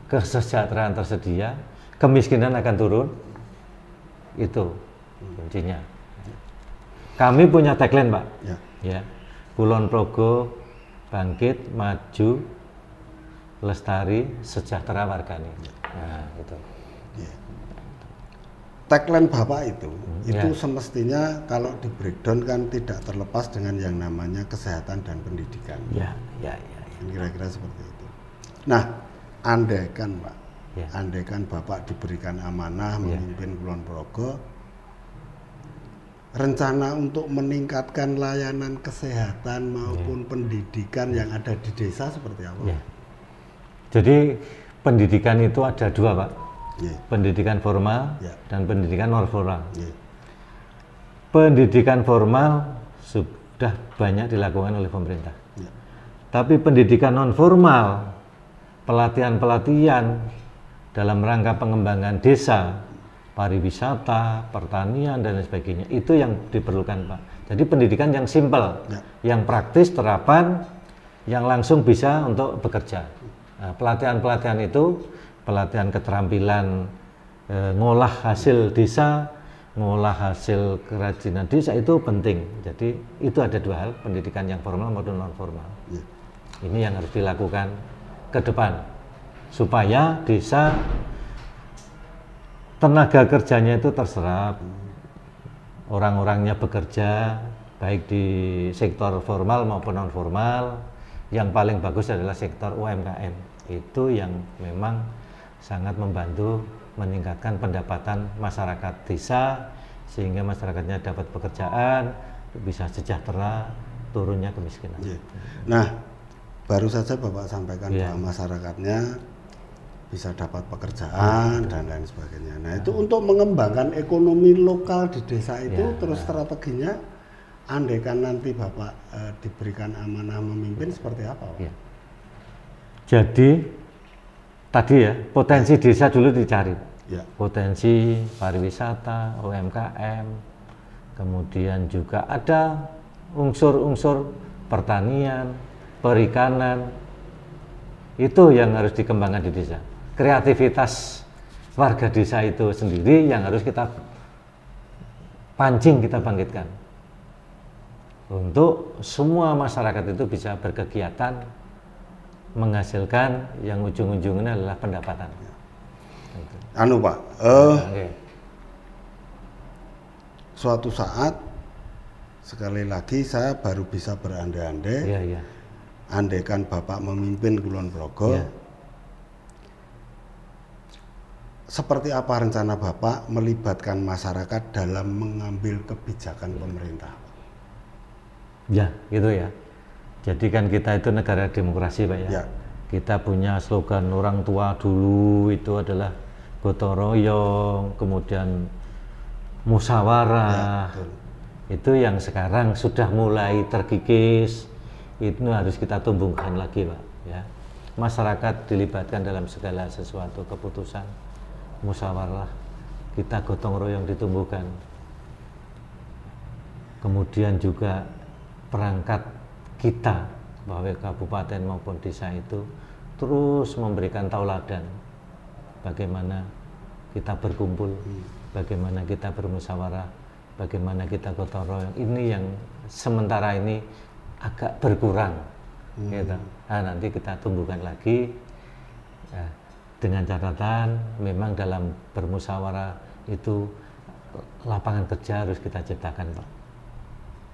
kesejahteraan tersedia, kemiskinan akan turun. Itu kuncinya. Kami punya tagline, Pak. Ya. Kulon Progo bangkit, maju, lestari, sejahtera warganya. Nah, itu. tagline Bapak itu Ya. semestinya kalau di breakdown kan tidak terlepas dengan yang namanya kesehatan dan pendidikan. Ya. Kira-kira seperti itu. Nah, andaikan Pak, Ya. andaikan Bapak diberikan amanah Ya. memimpin Kulon Progo, rencana untuk meningkatkan layanan kesehatan maupun pendidikan yang ada di desa seperti apa? Ya. Jadi pendidikan itu ada dua, Pak. Ya. Pendidikan formal Ya. dan pendidikan non formal. Ya. Pendidikan formal sudah banyak dilakukan oleh pemerintah. Ya. Tapi pendidikan non formal, pelatihan-pelatihan dalam rangka pengembangan desa, pariwisata, pertanian dan lain sebagainya, itu yang diperlukan, Pak. Jadi pendidikan yang simpel, Ya. yang praktis, terapan, yang langsung bisa untuk bekerja. Nah, pelatihan-pelatihan itu, pelatihan keterampilan ngolah hasil desa, ngolah hasil kerajinan desa itu penting. Jadi itu ada dua hal, pendidikan yang formal maupun non formal. Ya. Ini yang harus dilakukan ke depan supaya desa tenaga kerjanya itu terserap, orang-orangnya bekerja baik di sektor formal maupun non formal. Yang paling bagus adalah sektor UMKM, itu yang memang sangat membantu meningkatkan pendapatan masyarakat desa sehingga masyarakatnya dapat pekerjaan, bisa sejahtera, turunnya kemiskinan. Ya. Nah, baru saja Bapak sampaikan Ya. bahwa masyarakatnya bisa dapat pekerjaan dan lain sebagainya. Nah, itu untuk mengembangkan ekonomi lokal di desa itu Ya. terus strateginya, andaikan nanti Bapak diberikan amanah memimpin seperti apa, Pak? Ya. Jadi tadi ya, potensi desa dulu dicari. Ya. Potensi pariwisata, UMKM, kemudian juga ada unsur-unsur pertanian, perikanan, itu yang harus dikembangkan di desa. Kreativitas warga desa itu sendiri yang harus kita pancing, kita bangkitkan untuk semua masyarakat itu bisa berkegiatan, menghasilkan yang ujung-ujungnya adalah pendapatan. Anu Pak, Oke. suatu saat sekali lagi saya baru bisa berandai-andai, Iya, iya. andaikan Bapak memimpin Kulon Progo, Iya. seperti apa rencana Bapak melibatkan masyarakat dalam mengambil kebijakan pemerintah? Ya, gitu ya. Jadi kan kita itu negara demokrasi, Pak ya. Ya. Kita punya slogan orang tua dulu itu adalah gotong royong, kemudian musyawarah. Ya, betul. Itu yang sekarang sudah mulai terkikis. Itu harus kita tumbuhkan lagi, Pak ya. Masyarakat dilibatkan dalam segala sesuatu keputusan, musyawarah. Kita gotong royong ditumbuhkan. Kemudian juga perangkat kita bahwa kabupaten maupun desa itu terus memberikan tauladan bagaimana kita berkumpul, bagaimana kita bermusyawarah, bagaimana kita gotong royong. Ini yang sementara ini agak berkurang, gitu. Nah, nanti kita tumbuhkan lagi ya, dengan catatan memang dalam bermusyawarah itu lapangan kerja harus kita ciptakan, Pak.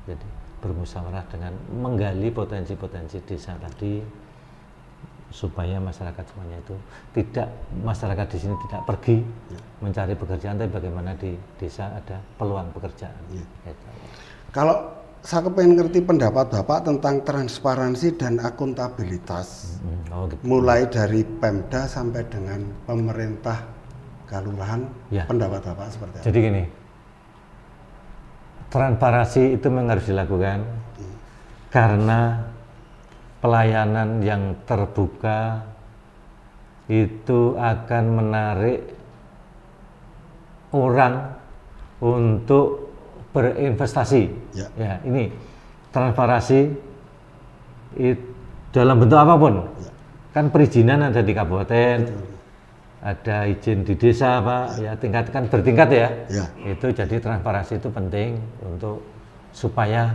Jadi bermusyawarah dengan menggali potensi-potensi desa tadi supaya masyarakat semuanya itu tidak, masyarakat di sini tidak pergi mencari pekerjaan, tapi bagaimana di desa ada peluang pekerjaan. Gitu. Kalau saya pengen ngerti pendapat Bapak tentang transparansi dan akuntabilitas, Oh, gitu. mulai dari Pemda sampai dengan pemerintah kelurahan, Ya. pendapat Bapak seperti apa? Jadi gini, transparansi itu memang harus dilakukan karena pelayanan yang terbuka itu akan menarik orang untuk berinvestasi. Ya. Ya, ini transparansi dalam bentuk apapun. Ya. Kan perizinan ada di kabupaten, ada izin di desa, Pak. Ya, tingkatkan bertingkat ya. Ya. Itu jadi transparansi itu penting untuk supaya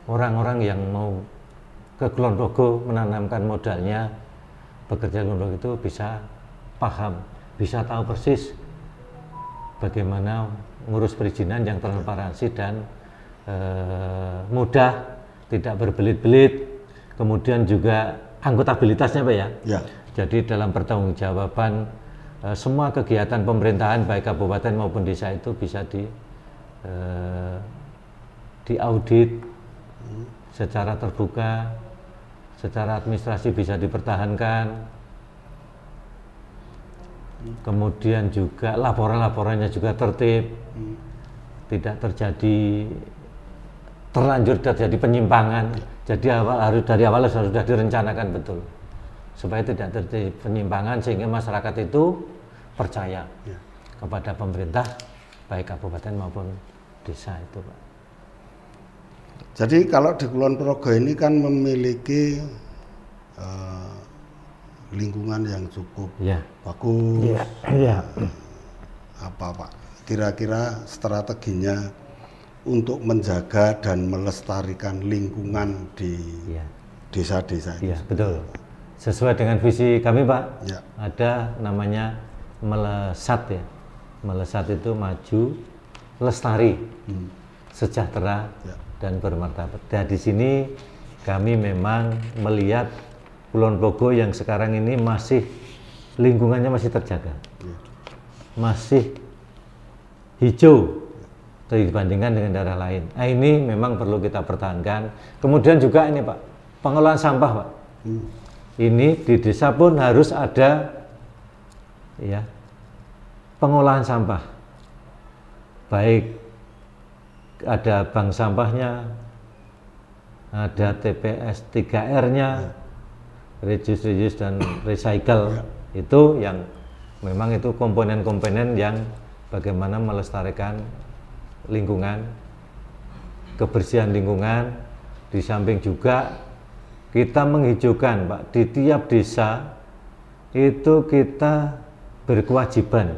orang-orang yang mau ke Kulon Progo menanamkan modalnya bekerja di Kulon Progo itu bisa paham, bisa tahu persis bagaimana ngurus perizinan yang transparansi dan mudah, tidak berbelit-belit, kemudian juga akuntabilitasnya Pak ya. Ya. Jadi dalam pertanggungjawaban semua kegiatan pemerintahan baik kabupaten maupun desa itu bisa diaudit secara terbuka, secara administrasi bisa dipertahankan, kemudian juga laporan-laporannya juga tertib, tidak terjadi terlanjur terjadi penyimpangan. Jadi dari awal harus sudah direncanakan betul supaya tidak terjadi penyimpangan sehingga masyarakat itu percaya kepada pemerintah baik kabupaten maupun desa itu Pak. Jadi kalau di Kulon Progo ini kan memiliki lingkungan yang cukup bagus. Apa Pak? Kira-kira strateginya untuk menjaga dan melestarikan lingkungan di desa-desa itu. Iya, betul. Sesuai dengan visi kami Pak, Ya. ada namanya melesat ya. Melesat itu maju, lestari, sejahtera, dan bermartabat. Dan di sini kami memang melihat Kulon Progo yang sekarang ini masih lingkungannya masih terjaga, masih hijau dibandingkan dengan daerah lain. Nah, ini memang perlu kita pertahankan. Kemudian juga ini Pak, pengelolaan sampah Pak. Ini di desa pun harus ada ya pengolahan sampah. Baik ada bank sampahnya, ada TPS 3R-nya, reduce dan recycle. Itu yang memang itu komponen-komponen yang bagaimana melestarikan lingkungan, kebersihan lingkungan. Di samping juga kita menghijaukan Pak, di tiap desa itu kita berkewajiban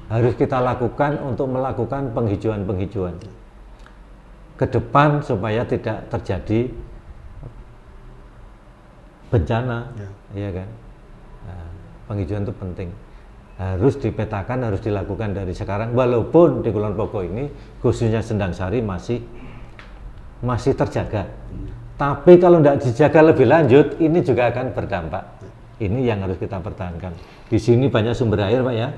harus kita lakukan untuk melakukan penghijauan ke depan supaya tidak terjadi bencana, ya kan? Nah, penghijauan itu penting, harus dipetakan, harus dilakukan dari sekarang. Walaupun di Kulon Progo ini khususnya Sendang Sari masih terjaga. Tapi kalau tidak dijaga lebih lanjut, ini juga akan berdampak. Ini yang harus kita pertahankan. Di sini banyak sumber air, Pak ya.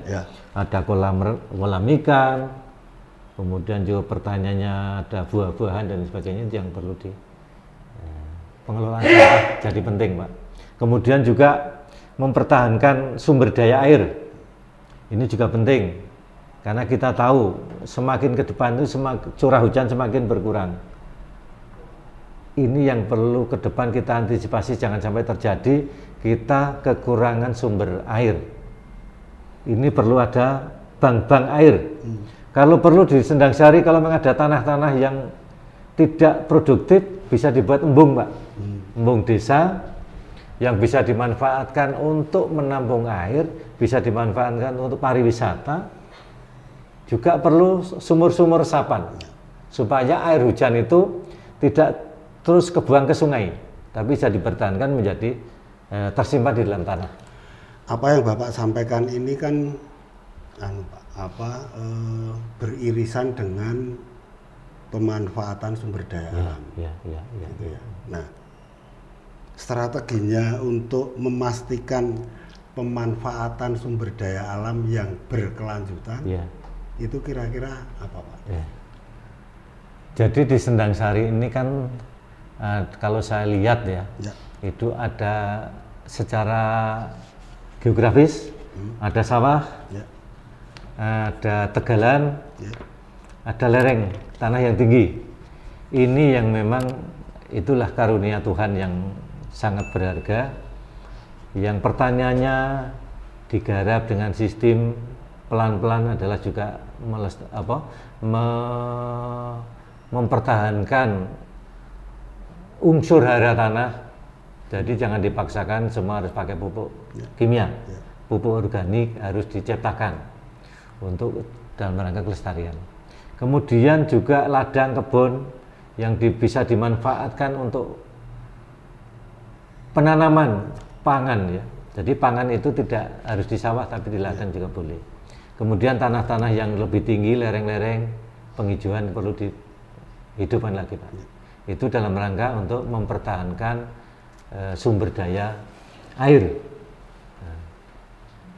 Ada kolam ikan, kemudian juga pertanyaannya ada buah-buahan dan sebagainya yang perlu pengelolaan sampah jadi penting, Pak. Kemudian juga mempertahankan sumber daya air. Ini juga penting. Karena kita tahu semakin ke depan itu curah hujan semakin berkurang. Ini yang perlu ke depan kita antisipasi, jangan sampai terjadi kita kekurangan sumber air. Ini perlu ada bank-bank air. Kalau perlu di Sendang Sari, kalau memang ada tanah-tanah yang tidak produktif, bisa dibuat embung, Pak. Embung desa yang bisa dimanfaatkan untuk menampung air, bisa dimanfaatkan untuk pariwisata. Juga perlu sumur-sumur resapan supaya air hujan itu tidak terus kebuang ke sungai, tapi bisa dipertahankan menjadi tersimpan di dalam tanah. Apa yang Bapak sampaikan ini kan beririsan dengan pemanfaatan sumber daya alam. Gitu ya. Nah, strateginya untuk memastikan pemanfaatan sumber daya alam yang berkelanjutan, itu kira-kira apa, Pak? Jadi di Sendang Sari ini kan kalau saya lihat itu ada secara geografis, ada sawah, ada tegalan, ada lereng tanah yang tinggi. Ini yang memang itulah karunia Tuhan yang sangat berharga. Yang pertanyaannya digarap dengan sistem pelan-pelan adalah juga mempertahankan unsur hara tanah. Jadi jangan dipaksakan semua harus pakai pupuk kimia. Pupuk organik harus diciptakan untuk dalam rangka kelestarian. Kemudian juga ladang kebun yang bisa dimanfaatkan untuk penanaman pangan ya. Jadi pangan itu tidak harus di sawah tapi di ladang juga boleh. Kemudian tanah-tanah yang lebih tinggi, lereng-lereng, penghijauan perlu dihidupkan lagi, Pak. Itu dalam rangka untuk mempertahankan sumber daya air. Nah,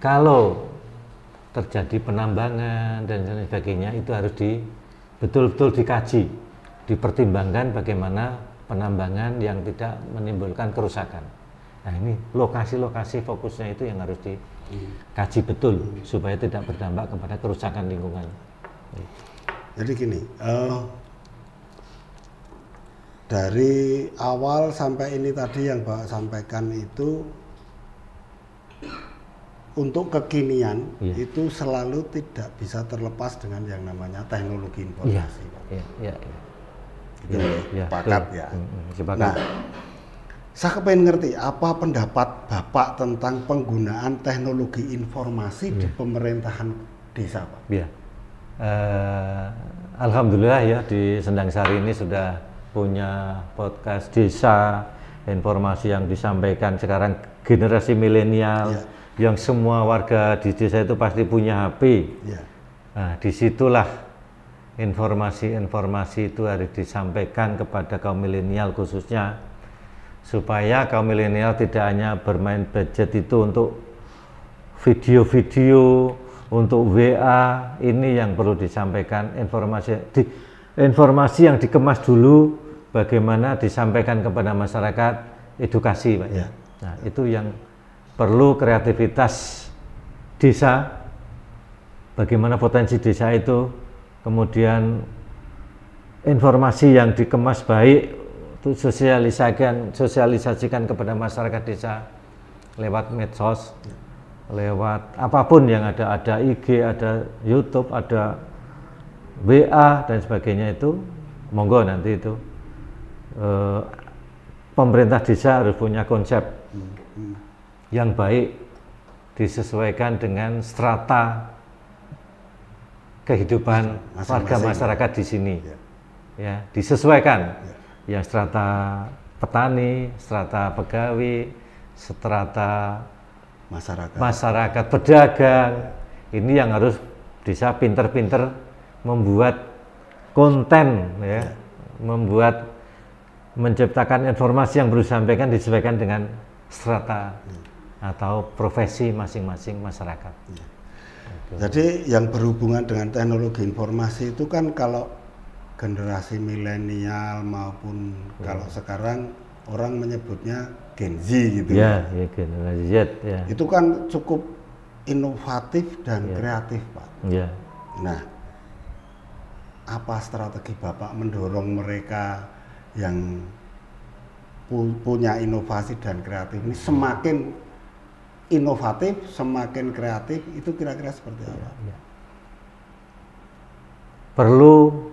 kalau terjadi penambangan dan sebagainya, itu harus betul-betul dikaji, dipertimbangkan bagaimana penambangan yang tidak menimbulkan kerusakan. Nah, ini lokasi-lokasi fokusnya itu yang harus dikaji betul supaya tidak berdampak kepada kerusakan lingkungan. Jadi gini, dari awal sampai ini tadi yang Bapak sampaikan itu untuk kekinian itu selalu tidak bisa terlepas dengan yang namanya teknologi informasi. Iya. Sepakat ya. Sepakat. Nah, saya kepengen ngerti apa pendapat Bapak tentang penggunaan teknologi informasi di pemerintahan desa, Pak? Iya. Alhamdulillah ya, di Sendang Sari ini sudah punya podcast desa, informasi yang disampaikan sekarang generasi milenial, yang semua warga di desa itu pasti punya HP. Nah, disitulah informasi-informasi itu harus disampaikan kepada kaum milenial khususnya, supaya kaum milenial tidak hanya bermain budget itu untuk video-video, untuk WA. Ini yang perlu disampaikan, informasi yang dikemas dulu, bagaimana disampaikan kepada masyarakat, edukasi, Pak. Nah, itu yang perlu, kreativitas desa, bagaimana potensi desa itu, kemudian informasi yang dikemas baik, itu sosialisasikan kepada masyarakat desa lewat medsos, lewat apapun yang ada IG, ada YouTube, ada WA dan sebagainya. Itu monggo nanti itu pemerintah desa harus punya konsep yang baik, disesuaikan dengan strata kehidupan warga masyarakat di sini. Ya, disesuaikan. Yang strata petani, strata pegawai, strata masyarakat pedagang. Ini yang harus bisa pinter-pinter membuat konten, ya, menciptakan informasi yang perlu disampaikan disesuaikan dengan strata atau profesi masing-masing masyarakat. Jadi yang berhubungan dengan teknologi informasi itu kan kalau generasi milenial maupun kalau sekarang orang menyebutnya Gen Z gitu ya. Ya, generasi Z ya. Itu kan cukup inovatif dan kreatif, Pak. Ya. Nah, apa strategi Bapak mendorong mereka yang punya inovasi dan kreatif ini semakin inovatif, semakin kreatif, itu kira-kira seperti apa? Ya. Perlu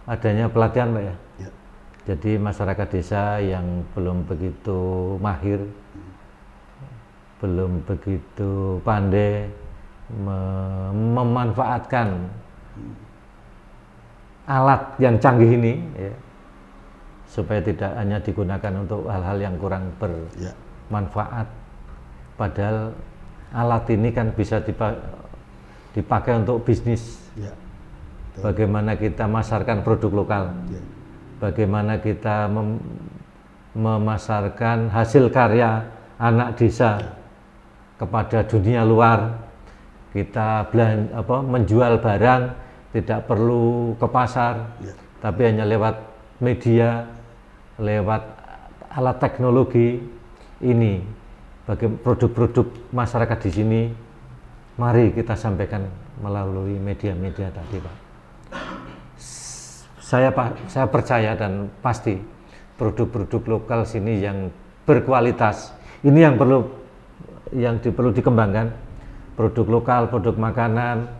adanya pelatihan, Pak ya. Jadi masyarakat desa yang belum begitu mahir, belum begitu pandai memanfaatkan alat yang canggih ini, ya, supaya tidak hanya digunakan untuk hal-hal yang kurang bermanfaat. Padahal alat ini kan bisa dipakai untuk bisnis. Bagaimana kita masarkan produk lokal, bagaimana kita memasarkan hasil karya anak desa kepada dunia luar. Kita menjual barang tidak perlu ke pasar, tapi hanya lewat media, lewat alat teknologi ini. Bagi produk-produk masyarakat di sini, mari kita sampaikan melalui media-media tadi, Pak. Saya percaya dan pasti produk-produk lokal sini yang berkualitas ini yang perlu dikembangkan. Produk lokal, produk makanan,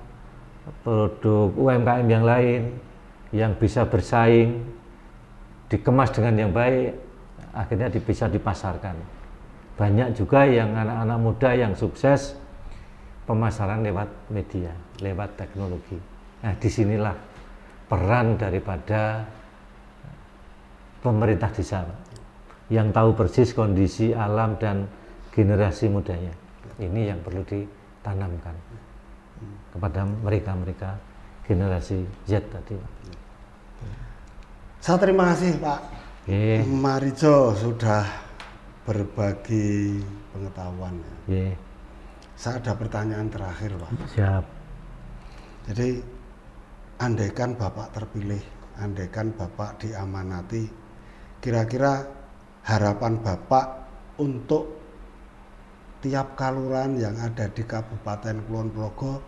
produk UMKM yang lain yang bisa bersaing, dikemas dengan yang baik, akhirnya bisa dipasarkan. Banyak juga yang anak-anak muda yang sukses pemasaran lewat media, lewat teknologi. Nah, disinilah peran daripada pemerintah desa, yang tahu persis kondisi alam dan generasi mudanya. Ini yang perlu ditanamkan. kepada mereka generasi Z tadi. Saya terima kasih Pak Marijo sudah berbagi pengetahuan. Saya ada pertanyaan terakhir Pak. Siap. Jadi andaikan Bapak terpilih, andaikan Bapak diamanati, kira-kira harapan Bapak untuk tiap kelurahan yang ada di Kabupaten Kulon Progo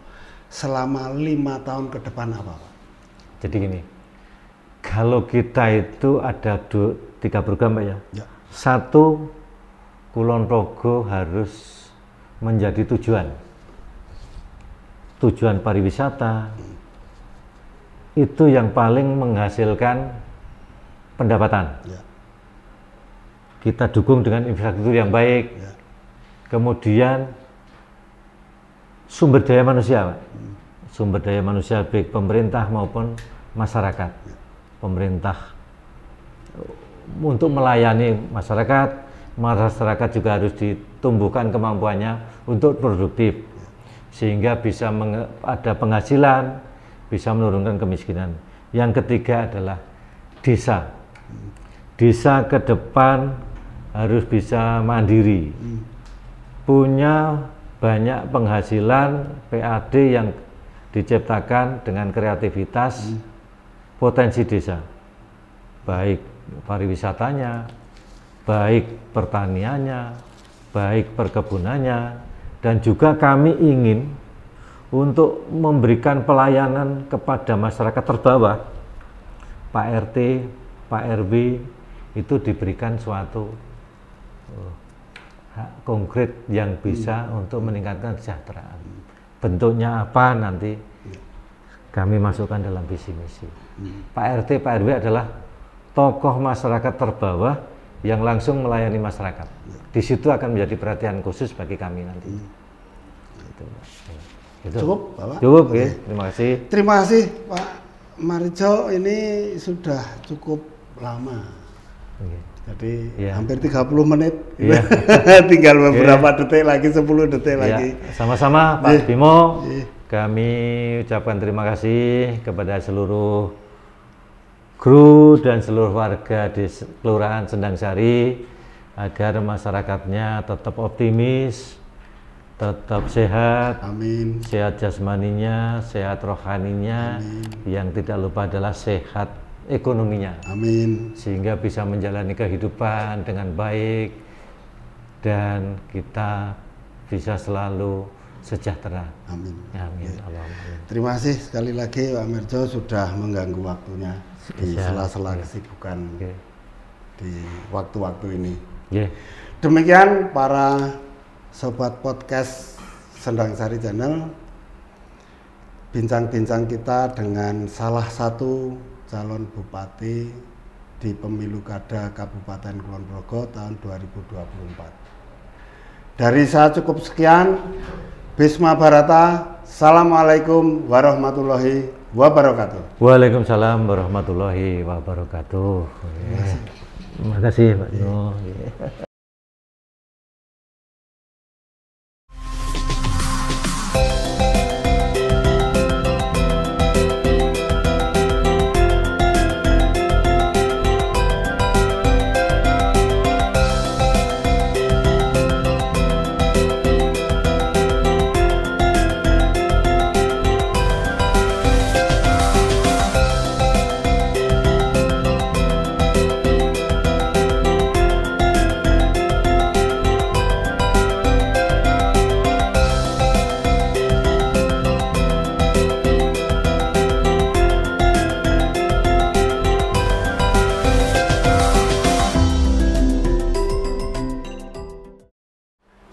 selama 5 tahun ke depan apa Pak? Jadi gini, kalau kita itu ada 3 program Pak ya. Satu, Kulon Progo harus menjadi tujuan pariwisata, itu yang paling menghasilkan pendapatan. Kita dukung dengan infrastruktur yang baik. Kemudian sumber daya manusia, Pak. Sumber daya manusia baik pemerintah maupun masyarakat. Pemerintah untuk melayani masyarakat juga harus ditumbuhkan kemampuannya untuk produktif, sehingga bisa ada penghasilan, bisa menurunkan kemiskinan. Yang ketiga adalah desa. Desa ke depan harus bisa mandiri, punya banyak penghasilan PAD yang diciptakan dengan kreativitas, potensi desa, baik pariwisatanya, baik pertaniannya, baik perkebunannya, dan juga kami ingin untuk memberikan pelayanan kepada masyarakat terbawah, Pak RT, Pak RW, itu diberikan suatu hak konkret yang bisa untuk meningkatkan kesejahteraan. Bentuknya apa nanti kami masukkan dalam visi misi. Pak RT, Pak RW adalah tokoh masyarakat terbawah yang langsung melayani masyarakat. Di situ akan menjadi perhatian khusus bagi kami nanti. Itu. Cukup, Bapak? Cukup, ya. Terima kasih. Terima kasih, Pak Marijo. Ini sudah cukup lama. Jadi hampir 30 menit. Tinggal beberapa detik lagi, 10 detik lagi. Sama-sama, Pak Bimo. Kami ucapkan terima kasih kepada seluruh kru dan seluruh warga di Kelurahan Sendang Sari agar masyarakatnya tetap optimis, tetap sehat, amin. Sehat jasmaninya, sehat rohaninya, amin. Yang tidak lupa adalah sehat ekonominya, amin. Sehingga bisa menjalani kehidupan dengan baik dan kita bisa selalu sejahtera. Amin. Amin. Amin. Terima kasih sekali lagi Pak Marijo sudah mengganggu waktunya di sela-sela kesibukan di waktu-waktu ini. Demikian para sobat podcast Sendang Sari Channel, bincang-bincang kita dengan salah satu calon bupati di pemilu kada Kabupaten Kulon Progo tahun 2024. Dari saya cukup sekian. Bisma Bharata. Assalamualaikum warahmatullahi wabarakatuh. Waalaikumsalam warahmatullahi wabarakatuh. Terima kasih Pak Nuh.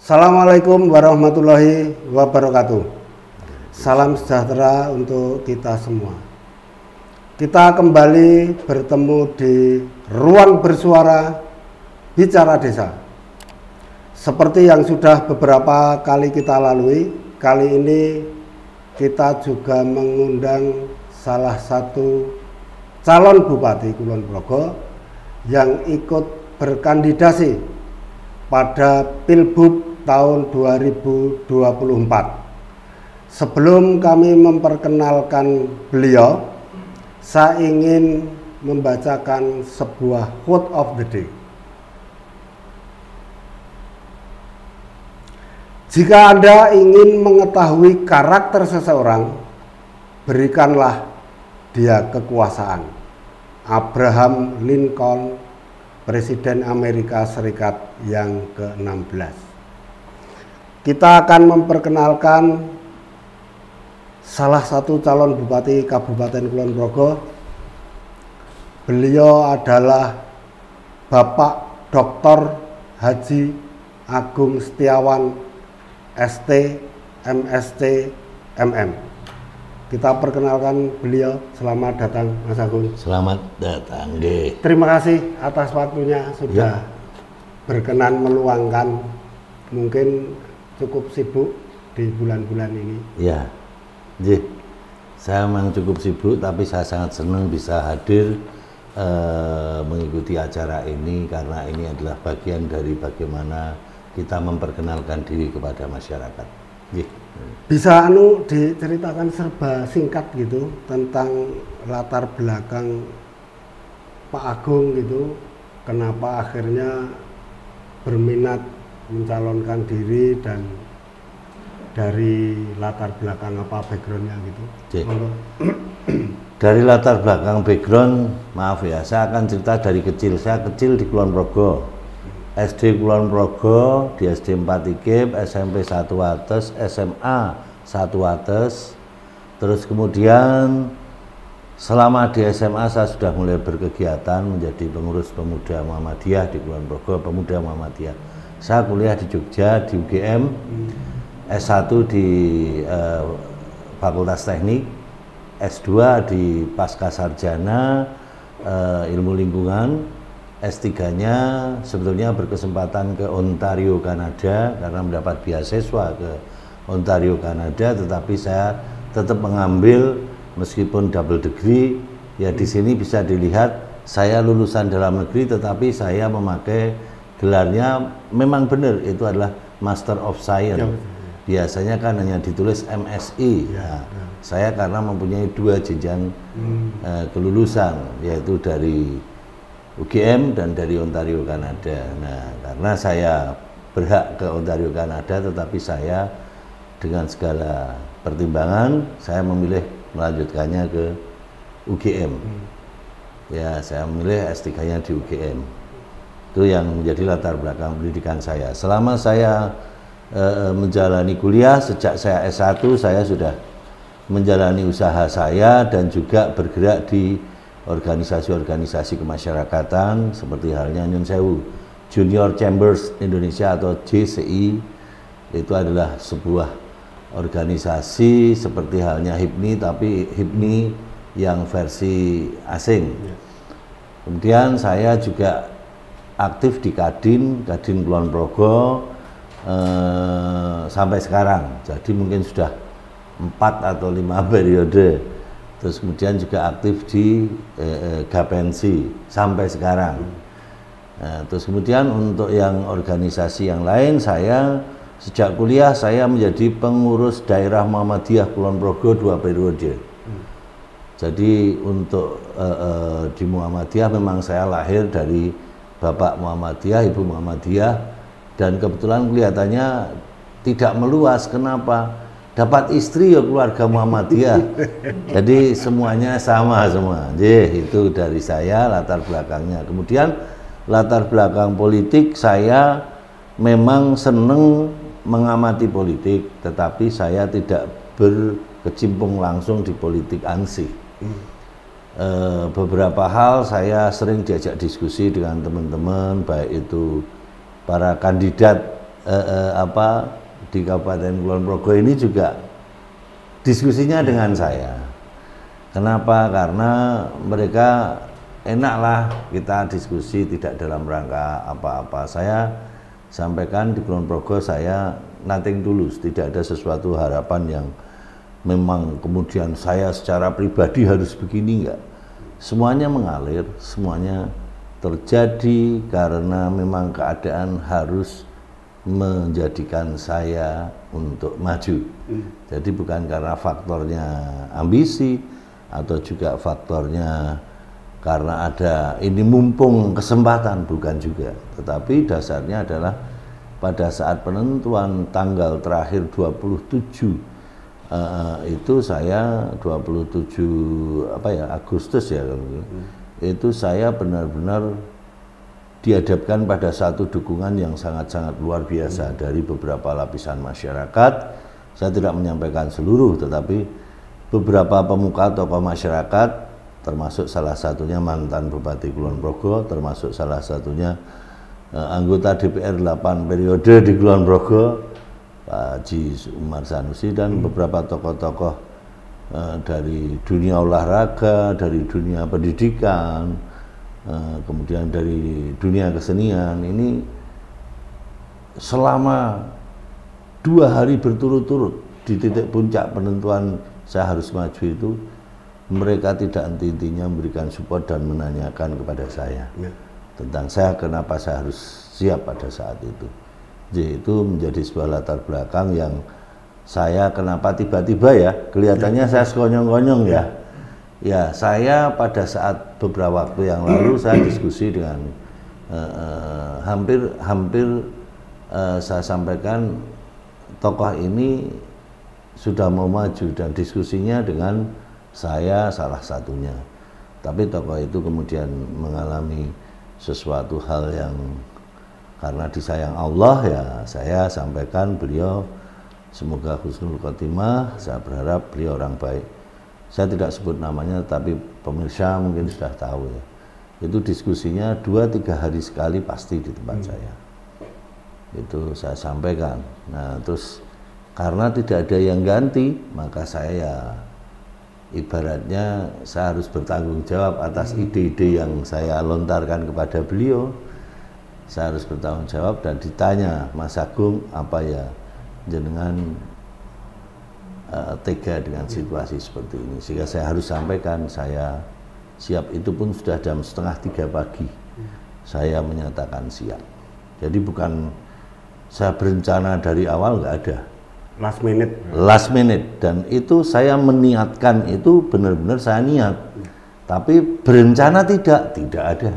Assalamualaikum warahmatullahi wabarakatuh. Salam sejahtera untuk kita semua. Kita kembali bertemu di ruang bersuara Bicara Desa. Seperti yang sudah beberapa kali kita lalui, kali ini kita juga mengundang salah satu calon bupati Kulon Progo yang ikut berkandidasi pada Pilbub tahun 2024. Sebelum kami memperkenalkan beliau, saya ingin membacakan sebuah quote of the day. Jika Anda ingin mengetahui karakter seseorang, berikanlah dia kekuasaan. Abraham Lincoln, Presiden Amerika Serikat yang ke-16. Kita akan memperkenalkan salah satu calon bupati Kabupaten Kulon Progo. Beliau adalah Bapak Dr. Haji Agung Setiawan ST MSc MM. Kita perkenalkan beliau. Selamat datang Mas Agung. Selamat datang, G. Terima kasih atas waktunya sudah berkenan meluangkan, mungkin cukup sibuk di bulan-bulan ini. Ya, J. Saya memang cukup sibuk, tapi saya sangat senang bisa hadir mengikuti acara ini karena ini adalah bagian dari bagaimana kita memperkenalkan diri kepada masyarakat. J. Bisa diceritakan serba singkat gitu tentang latar belakang Pak Agung gitu, kenapa akhirnya berminat mencalonkan diri dan dari latar belakang apa backgroundnya gitu. Dari latar belakang background, maaf ya, saya akan cerita dari kecil. Saya kecil di Kulon Progo, SD Kulon Progo, di SD 4 IKIP, SMP 1 Wates, SMA 1 Wates. Terus kemudian selama di SMA saya sudah mulai berkegiatan menjadi pengurus pemuda Muhammadiyah di Kulon Progo, pemuda Muhammadiyah. Saya kuliah di Jogja di UGM, S1 di Fakultas Teknik, S2 di Pasca Sarjana Ilmu Lingkungan, S3-nya sebetulnya berkesempatan ke Ontario, Kanada karena mendapat beasiswa ke Ontario, Kanada, tetapi saya tetap mengambil meskipun double degree. Ya di sini bisa dilihat saya lulusan dalam negeri tetapi saya memakai gelarnya memang benar itu adalah Master of Science. Ya, biasanya kan hanya ditulis MSI. Ya, ya. Saya karena mempunyai 2 jenjang kelulusan, yaitu dari UGM dan dari Ontario, Kanada. Nah, karena saya berhak ke Ontario, Kanada, tetapi saya dengan segala pertimbangan saya memilih melanjutkannya ke UGM. Ya, saya memilih S3-nya di UGM. Itu yang menjadi latar belakang pendidikan saya. Selama saya menjalani kuliah, sejak saya S1 saya sudah menjalani usaha saya dan juga bergerak di organisasi-organisasi kemasyarakatan seperti halnya Nyun Sewu Junior Chambers Indonesia atau JCI. Itu adalah sebuah organisasi seperti halnya HIPMI, tapi HIPMI yang versi asing. Kemudian saya juga aktif di Kadin Kulon Progo sampai sekarang, jadi mungkin sudah 4 atau 5 periode. Terus kemudian juga aktif di Gapensi sampai sekarang. Nah, terus kemudian untuk yang organisasi yang lain, saya sejak kuliah saya menjadi pengurus daerah Muhammadiyah Kulon Progo 2 periode. Jadi untuk di Muhammadiyah memang saya lahir dari Bapak Muhammadiyah, Ibu Muhammadiyah, dan kebetulan kelihatannya tidak meluas. Kenapa? Dapat istri ya keluarga Muhammadiyah. Jadi semuanya sama semua. Jadi itu dari saya latar belakangnya. Kemudian latar belakang politik, saya memang seneng mengamati politik, tetapi saya tidak berkecimpung langsung di politik ansih. Beberapa hal saya sering diajak diskusi dengan teman-teman, baik itu para kandidat di Kabupaten Kulon Progo ini juga diskusinya dengan saya. Kenapa? Karena mereka enaklah kita diskusi tidak dalam rangka apa-apa. Saya sampaikan di Kulon Progo saya nothing tulus, tidak ada sesuatu harapan yang memang kemudian saya secara pribadi harus begini, enggak. Semuanya mengalir, semuanya terjadi karena memang keadaan harus menjadikan saya untuk maju. Jadi bukan karena faktornya ambisi atau juga faktornya karena ada ini mumpung kesempatan, bukan juga. Tetapi dasarnya adalah pada saat penentuan tanggal terakhir 27 itu saya 27 Agustus ya, itu saya benar-benar dihadapkan pada satu dukungan yang sangat-sangat luar biasa dari beberapa lapisan masyarakat. Saya tidak menyampaikan seluruh, tetapi beberapa pemuka tokoh masyarakat, termasuk salah satunya mantan Bupati Kulon Progo, termasuk salah satunya anggota DPR 8 periode di Kulon Progo, Pak Haji Umar Sanusi, dan beberapa tokoh-tokoh dari dunia olahraga, dari dunia pendidikan, kemudian dari dunia kesenian. Ini selama 2 hari berturut-turut di titik puncak penentuan saya harus maju itu, mereka tidak henti-hentinya memberikan support dan menanyakan kepada saya tentang saya, kenapa saya harus siap pada saat itu. Jadi itu menjadi sebuah latar belakang yang saya kenapa tiba-tiba ya, kelihatannya saya sekonyong-konyong ya. Ya, saya pada saat beberapa waktu yang lalu saya diskusi dengan hampir saya sampaikan tokoh ini sudah mau maju, dan diskusinya dengan saya salah satunya. Tapi tokoh itu kemudian mengalami sesuatu hal yang karena disayang Allah, ya saya sampaikan beliau semoga husnul khotimah. Saya berharap beliau orang baik. Saya tidak sebut namanya, tapi pemirsa mungkin sudah tahu ya. Itu diskusinya 2-3 hari sekali pasti di tempat saya. Itu saya sampaikan. Nah, terus karena tidak ada yang ganti, maka saya ibaratnya saya harus bertanggung jawab atas ide-ide yang saya lontarkan kepada beliau. Saya harus bertanggung jawab dan ditanya, Mas Agung, apa ya jenengan tega dengan situasi seperti ini, sehingga saya harus sampaikan saya siap. Itu pun sudah jam 2:30 pagi saya menyatakan siap. Jadi bukan saya berencana dari awal, nggak ada. Last minute, dan itu saya meniatkan, itu benar-benar saya niat, tapi berencana tidak ada.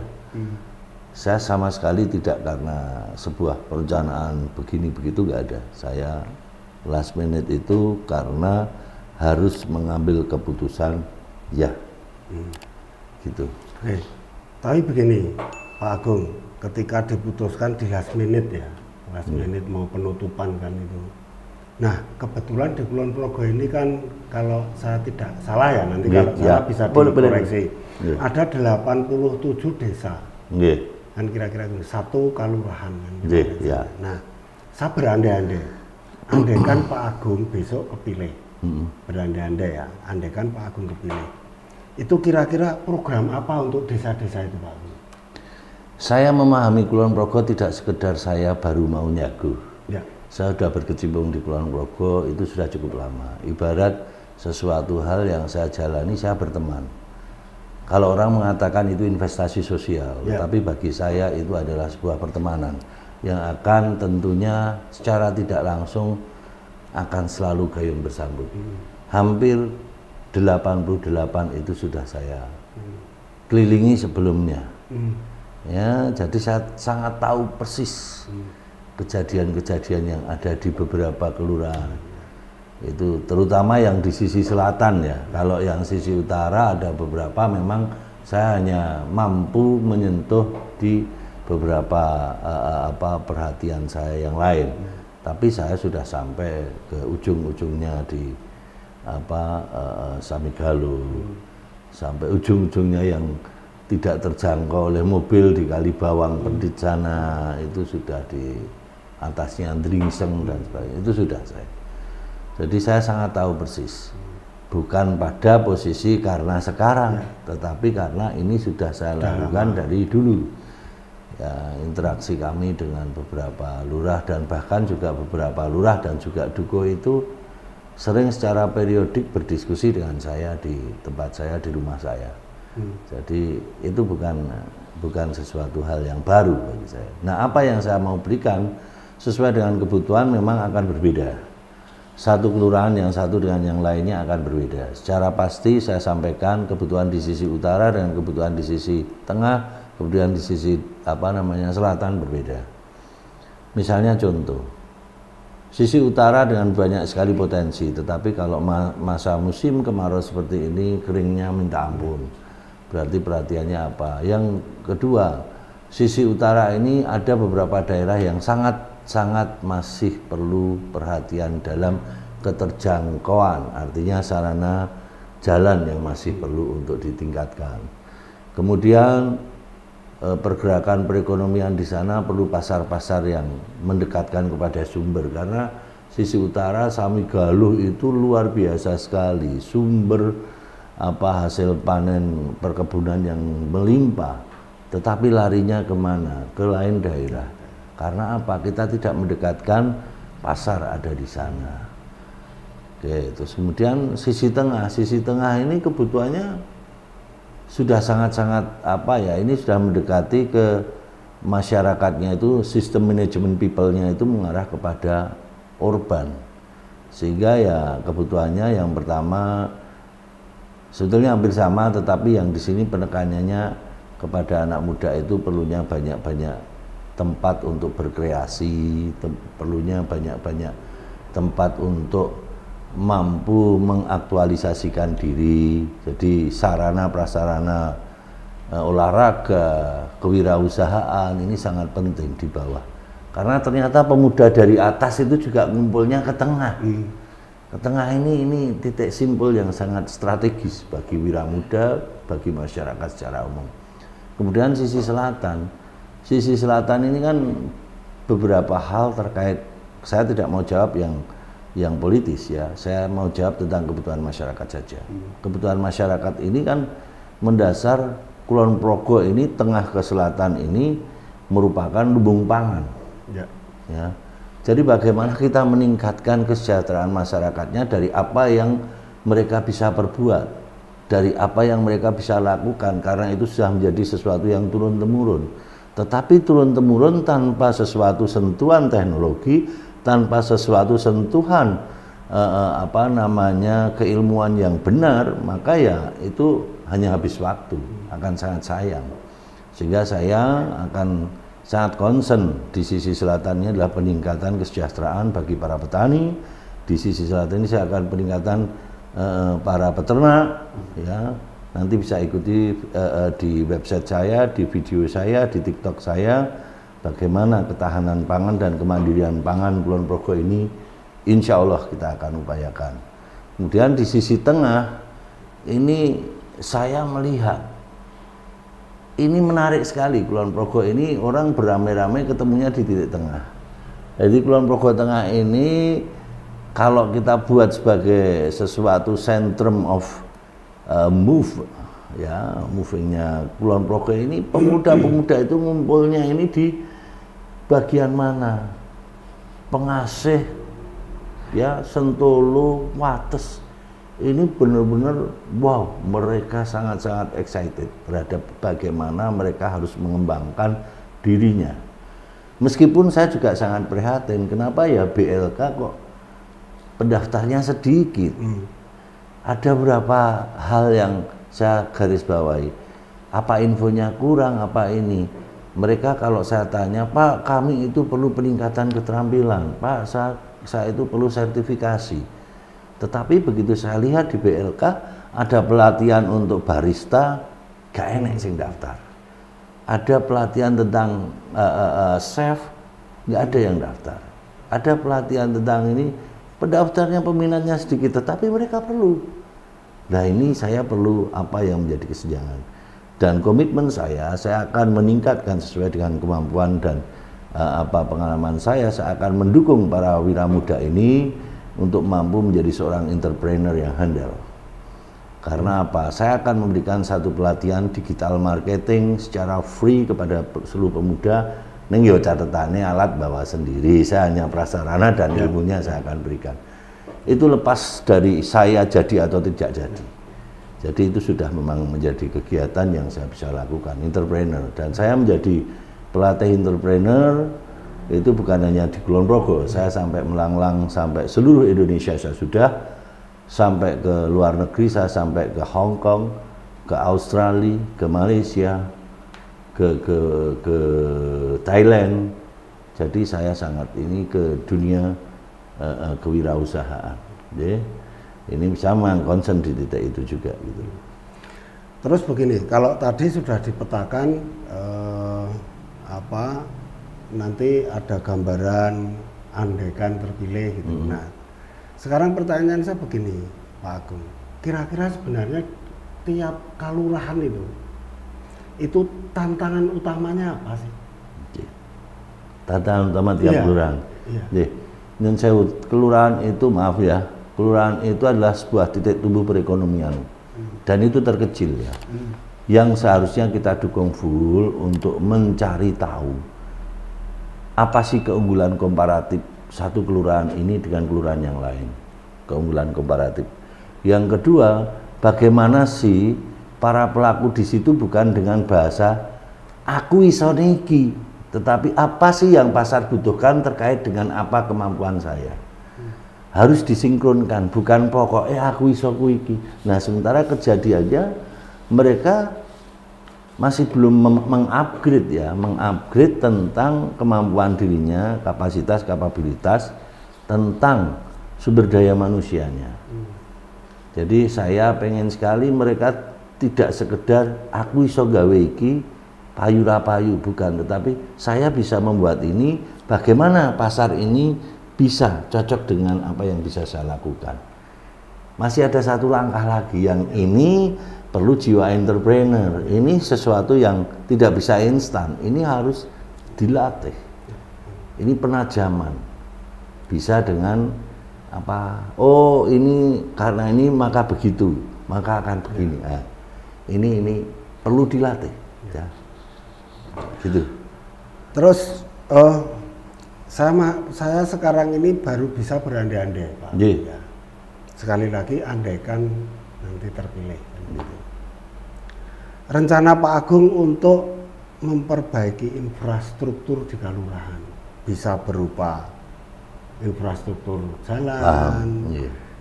Saya sama sekali tidak karena sebuah perencanaan begini begitu, nggak ada. Saya last minute itu karena harus mengambil keputusan ya, gitu. Tapi begini Pak Agung, ketika diputuskan di last minute ya, last minute mau penutupan kan itu. Nah, kebetulan di Kulon Progo ini kan, kalau saya tidak salah ya, nanti kalau salah bisa dikoreksi. Ada 87 desa. Kan kira-kira satu kelurahan kan. Nah, saya berandai-andai, andaikan Pak Agung besok kepilih. Berandai-andai ya, andaikan Pak Agung kepilih. Itu kira-kira program apa untuk desa-desa itu, Pak Agung? Saya memahami Kulon Progo tidak sekedar saya baru mau nyagu. Ya. Saya sudah berkecimpung di Kulon Progo itu sudah cukup lama. Ibarat sesuatu hal yang saya jalani, saya berteman. Kalau orang mengatakan itu investasi sosial, tapi bagi saya itu adalah sebuah pertemanan yang akan tentunya secara tidak langsung akan selalu gayung bersambut. Hampir 88 itu sudah saya kelilingi sebelumnya. Ya, jadi saya sangat tahu persis kejadian-kejadian yang ada di beberapa kelurahan. Itu terutama yang di sisi selatan ya. Kalau yang sisi utara ada beberapa memang saya hanya mampu menyentuh di beberapa perhatian saya yang lain. Tapi saya sudah sampai ke ujung-ujungnya di Samigalo, sampai ujung-ujungnya yang tidak terjangkau oleh mobil di Kalibawang Pendit sana, itu sudah di atasnya Dringseng dan sebagainya, itu sudah saya. Jadi saya sangat tahu persis, bukan pada posisi karena sekarang, tetapi karena ini sudah saya lakukan dari dulu. Ya, interaksi kami dengan beberapa lurah dan bahkan juga beberapa lurah dan juga duko itu sering secara periodik berdiskusi dengan saya di tempat saya, di rumah saya. Jadi itu bukan sesuatu hal yang baru bagi saya. Nah, apa yang saya mau berikan sesuai dengan kebutuhan memang akan berbeda. Satu kelurahan yang satu dengan yang lainnya akan berbeda. Secara pasti saya sampaikan kebutuhan di sisi utara dengan kebutuhan di sisi tengah, kemudian di sisi selatan berbeda. Misalnya contoh, sisi utara dengan banyak sekali potensi, tetapi kalau masa musim kemarau seperti ini keringnya minta ampun. Berarti perhatiannya apa? Yang kedua, sisi utara ini ada beberapa daerah yang sangat masih perlu perhatian dalam keterjangkauan, artinya sarana jalan yang masih perlu untuk ditingkatkan. Kemudian pergerakan perekonomian di sana perlu pasar-pasar yang mendekatkan kepada sumber, karena sisi utara Samigaluh itu luar biasa sekali, sumber hasil panen perkebunan yang melimpah, tetapi larinya kemana? Ke lain daerah. Karena apa? Kita tidak mendekatkan pasar ada di sana. Oke, terus kemudian sisi tengah ini kebutuhannya sudah sangat-sangat ini sudah mendekati ke masyarakatnya, itu sistem manajemen people-nya itu mengarah kepada urban. Sehingga ya kebutuhannya yang pertama sebetulnya hampir sama, tetapi yang di sini penekanannya kepada anak muda itu perlunya banyak-banyak tempat untuk berkreasi, perlunya banyak-banyak tempat untuk mampu mengaktualisasikan diri. Jadi sarana prasarana olahraga, kewirausahaan ini sangat penting di bawah. Karena ternyata pemuda dari atas itu juga ngumpulnya ke tengah. Ke tengah ini titik simpul yang sangat strategis bagi wiramuda, bagi masyarakat secara umum. Kemudian sisi selatan ini kan beberapa hal terkait, saya tidak mau jawab yang politis ya, saya mau jawab tentang kebutuhan masyarakat saja. Kebutuhan masyarakat ini kan mendasar Kulon Progo ini, tengah ke selatan ini merupakan lumbung pangan. Ya. Jadi bagaimana kita meningkatkan kesejahteraan masyarakatnya dari apa yang mereka bisa perbuat, dari apa yang mereka bisa lakukan, karena itu sudah menjadi sesuatu yang turun-temurun. Tetapi turun-temurun tanpa sesuatu sentuhan teknologi, tanpa sesuatu sentuhan keilmuan yang benar, maka ya itu hanya habis waktu, akan sangat sayang. Sehingga saya akan sangat concern di sisi selatannya adalah peningkatan kesejahteraan bagi para petani. Di sisi selatan ini saya akan peningkatan para peternak, ya. Nanti bisa ikuti di website saya, di video saya, di TikTok saya, bagaimana ketahanan pangan dan kemandirian pangan Kulon Progo ini insya Allah kita akan upayakan. Kemudian di sisi tengah ini saya melihat ini menarik sekali. Kulon Progo ini orang beramai-ramai ketemunya di titik tengah. Jadi Kulon Progo tengah ini kalau kita buat sebagai sesuatu centrum of movingnya Kulon Progo ini, pemuda-pemuda itu ngumpulnya ini di bagian mana? Pengasih, ya, Sentolo, Wates. Ini benar-benar wow, mereka sangat-sangat excited terhadap bagaimana mereka harus mengembangkan dirinya. Meskipun saya juga sangat prihatin, kenapa ya BLK kok pendaftarnya sedikit. Ada beberapa hal yang saya garis bawahi. Apa infonya kurang, apa ini. Mereka kalau saya tanya, Pak, kami itu perlu peningkatan keterampilan, Pak, saya itu perlu sertifikasi. Tetapi begitu saya lihat di BLK ada pelatihan untuk barista, gak enak sing daftar. Ada pelatihan tentang chef, gak ada yang daftar. Ada pelatihan tentang ini, pendaftarnya peminatnya sedikit, tetapi mereka perlu. Nah ini saya perlu apa yang menjadi kesenjangan. Dan komitmen saya akan meningkatkan sesuai dengan kemampuan dan pengalaman saya akan mendukung para wiramuda ini untuk mampu menjadi seorang entrepreneur yang handal. Karena apa? Saya akan memberikan satu pelatihan digital marketing secara free kepada seluruh pemuda. Neng yo catatannya alat bawa sendiri, saya hanya prasarana dan ilmunya saya akan berikan. Itu lepas dari saya jadi atau tidak jadi. Jadi itu sudah memang menjadi kegiatan yang saya bisa lakukan, entrepreneur. Dan saya menjadi pelatih entrepreneur itu bukan hanya di Kulon Progo, saya sampai melanglang sampai seluruh Indonesia saya sudah, sampai ke luar negeri saya sampai ke Hong Kong, ke Australia, ke Malaysia, ke Thailand. Jadi saya sangat ini ke dunia kewirausahaan. Ini sama concern di titik itu juga gitu. Terus begini, kalau tadi sudah dipetakan nanti ada gambaran andaikan terpilih gitu. Nah, sekarang pertanyaan saya begini, Pak Agung, kira-kira sebenarnya tiap kelurahan itu tantangan utamanya apa sih? Tantangan utama tiap kelurahan. Iya. Dan saya kelurahan itu maaf ya, kelurahan itu adalah sebuah titik tumbuh perekonomian. Dan itu terkecil ya. Yang seharusnya kita dukung full untuk mencari tahu apa sih keunggulan komparatif satu kelurahan ini dengan kelurahan yang lain. Keunggulan komparatif. Yang kedua, bagaimana sih para pelaku di situ bukan dengan bahasa aku iso niki, tetapi apa sih yang pasar butuhkan terkait dengan apa kemampuan saya. Harus disinkronkan, bukan pokoknya aku iso ku iki. Nah, sementara kejadiannya mereka masih belum mengupgrade ya, mengupgrade tentang kemampuan dirinya, kapasitas, tentang sumber daya manusianya. Jadi saya pengen sekali mereka tidak sekedar aku iso gawe iki payu rapayu, bukan, tetapi saya bisa membuat ini, bagaimana pasar ini bisa cocok dengan apa yang bisa saya lakukan. Masih ada satu langkah lagi, yang ini perlu jiwa entrepreneur. Ini sesuatu yang tidak bisa instan, ini harus dilatih. Ini penajaman. Bisa dengan apa? Oh, ini karena ini maka begitu, maka akan begini. Nah, ini perlu dilatih. Ya. Gitu. Terus saya sekarang ini baru bisa berandai-andai, Pak. Ya. Sekali lagi, andaikan nanti terpilih. Gitu. Rencana Pak Agung untuk memperbaiki infrastruktur di kelurahan bisa berupa infrastruktur jalan,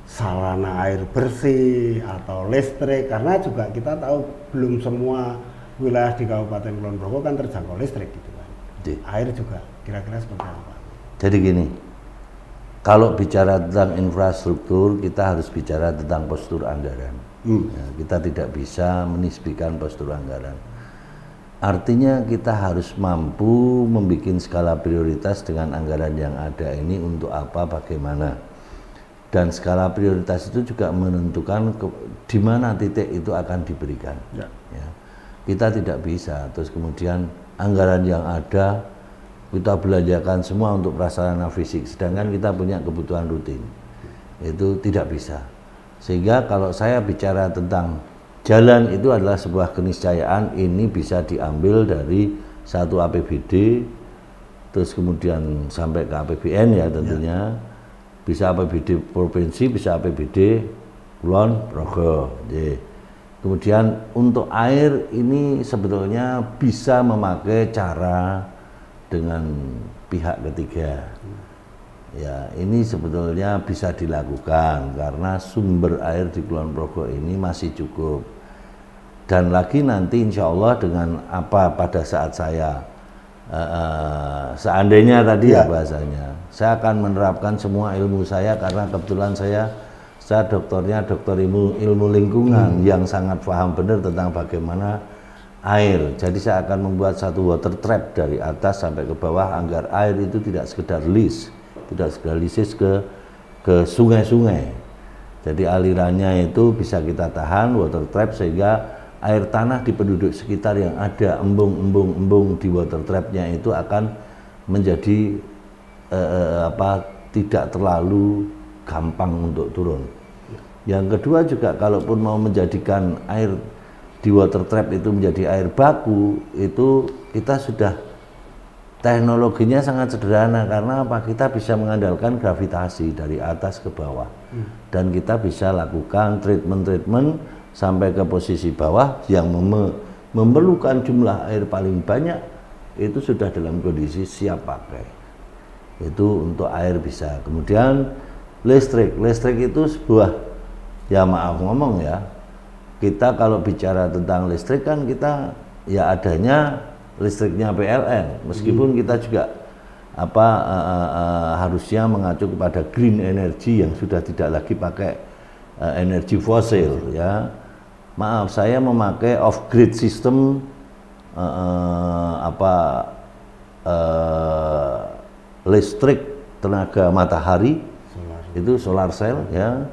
sarana air bersih atau listrik, karena juga kita tahu belum semua wilayah di Kabupaten Kulon Progo kan terjangkau listrik gitu kan. Air juga kira-kira seperti apa? Jadi gini, kalau bicara tentang infrastruktur, kita harus bicara tentang postur anggaran. Ya, kita tidak bisa menisbikan postur anggaran. Artinya kita harus mampu membuat skala prioritas dengan anggaran yang ada ini untuk apa, bagaimana. Dan skala prioritas itu juga menentukan di mana titik itu akan diberikan. Ya. Kita tidak bisa terus kemudian anggaran yang ada kita belanjakan semua untuk prasarana fisik, sedangkan kita punya kebutuhan rutin. Itu tidak bisa. Sehingga kalau saya bicara tentang jalan, itu adalah sebuah keniscayaan, ini bisa diambil dari satu APBD, terus kemudian sampai ke APBN ya tentunya. Bisa APBD provinsi, bisa APBD Kulon Progo. Kemudian untuk air ini sebetulnya bisa memakai cara dengan pihak ketiga. Ya, ini sebetulnya bisa dilakukan karena sumber air di Kulon Progo ini masih cukup. Dan lagi nanti insya Allah dengan apa pada saat saya seandainya tadi ya bahasanya, saya akan menerapkan semua ilmu saya karena kebetulan saya doktornya dokter ilmu lingkungan yang sangat paham benar tentang bagaimana air. Jadi saya akan membuat satu water trap dari atas sampai ke bawah agar air itu tidak sekedar leach, tidak sekedar lisis ke sungai-sungai. Jadi alirannya itu bisa kita tahan water trap sehingga air tanah di penduduk sekitar yang ada embung-embung di water trapnya itu akan menjadi tidak terlalu gampang untuk turun. Yang kedua juga kalaupun mau menjadikan air di water trap itu menjadi air baku, itu kita sudah teknologinya sangat sederhana karena apa? Kita bisa mengandalkan gravitasi dari atas ke bawah. Dan kita bisa lakukan treatment sampai ke posisi bawah yang memerlukan jumlah air paling banyak, itu sudah dalam kondisi siap pakai. Itu untuk air bisa. Kemudian listrik itu sebuah, ya maaf ngomong ya, kita kalau bicara tentang listrik kan kita ya adanya listriknya PLN, meskipun kita juga harusnya mengacu kepada green energy yang sudah tidak lagi pakai energi fosil ya. Maaf, saya memakai off grid system listrik tenaga matahari, itu solar cell ya.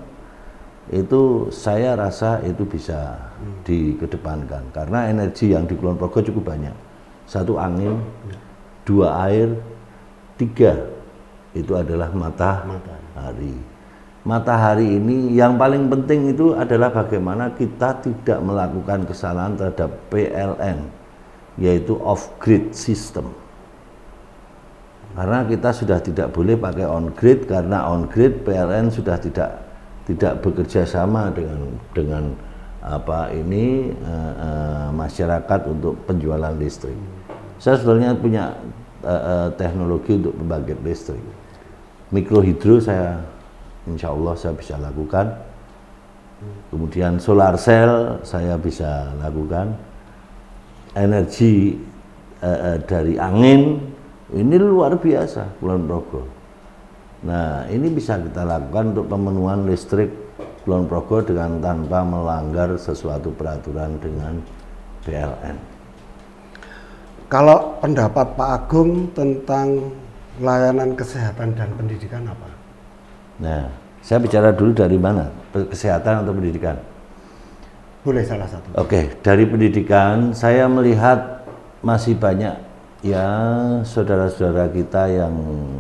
Itu saya rasa itu bisa dikedepankan karena energi yang di Kulon Progo cukup banyak. 1 angin, 2 air, 3 itu adalah matahari. Matahari ini yang paling penting itu adalah bagaimana kita tidak melakukan kesalahan terhadap PLN, yaitu off grid system. Karena kita sudah tidak boleh pakai on grid, karena on grid PLN sudah tidak bekerja sama dengan masyarakat untuk penjualan listrik. Saya sebenarnya punya teknologi untuk pembangkit listrik. Mikrohidro saya insya Allah saya bisa lakukan. Kemudian solar cell saya bisa lakukan. Energi dari angin ini luar biasa Kulon Progo. Nah, ini bisa kita lakukan untuk pemenuhan listrik Kulon Progo dengan tanpa melanggar sesuatu peraturan dengan PLN. Kalau pendapat Pak Agung tentang layanan kesehatan dan pendidikan apa? Nah, saya bicara dulu dari mana? Kesehatan atau pendidikan? Boleh salah satu. Oke, dari pendidikan saya melihat masih banyak ya saudara-saudara kita yang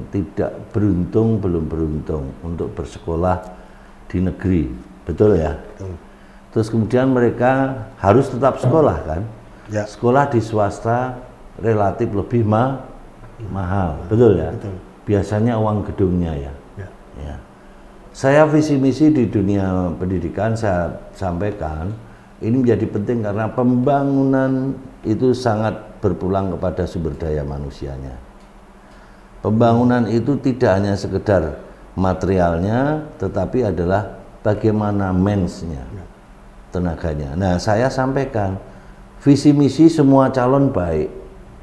tidak beruntung, belum beruntung untuk bersekolah di negeri, betul ya? Betul. Terus kemudian mereka harus tetap sekolah kan? Ya. Sekolah di swasta relatif lebih mahal, betul ya? Betul. Biasanya uang gedungnya ya. Ya. Saya visi misi di dunia pendidikan saya sampaikan ini menjadi penting karena pembangunan itu sangat berpulang kepada sumber daya manusianya. Pembangunan itu tidak hanya sekedar materialnya, tetapi adalah bagaimana mensnya, tenaganya. Nah, saya sampaikan visi misi semua calon baik,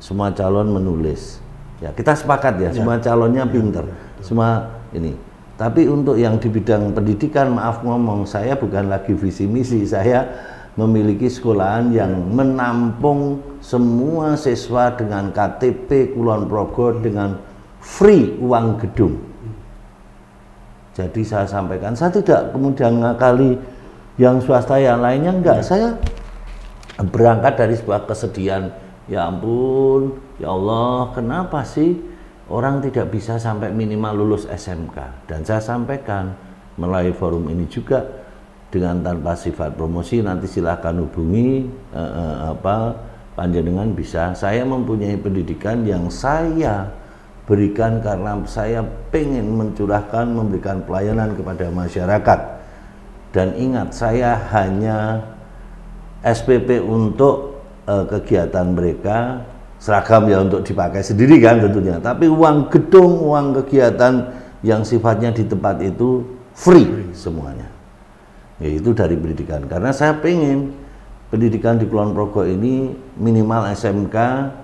semua calon menulis. Ya, kita sepakat ya, semua calonnya pinter, semua ini. Tapi untuk yang di bidang pendidikan, maaf ngomong, saya bukan lagi visi misi, saya memiliki sekolahan yang menampung semua siswa dengan KTP Kulon Progo dengan free uang gedung. Jadi saya sampaikan, saya tidak kemudian ngakali yang swasta yang lainnya, enggak. Saya berangkat dari sebuah kesedihan, ya ampun, ya Allah, kenapa sih orang tidak bisa sampai minimal lulus SMK? Dan saya sampaikan melalui forum ini juga, dengan tanpa sifat promosi, nanti silahkan hubungi panjenengan bisa. Saya mempunyai pendidikan yang saya berikan karena saya pengen mencurahkan, memberikan pelayanan kepada masyarakat. Dan ingat, saya hanya SPP untuk kegiatan mereka, seragam ya untuk dipakai sendiri kan tentunya. Tapi uang gedung, uang kegiatan yang sifatnya di tempat itu free semuanya. Yaitu dari pendidikan, karena saya pengen pendidikan di Kulon Progo ini minimal SMK,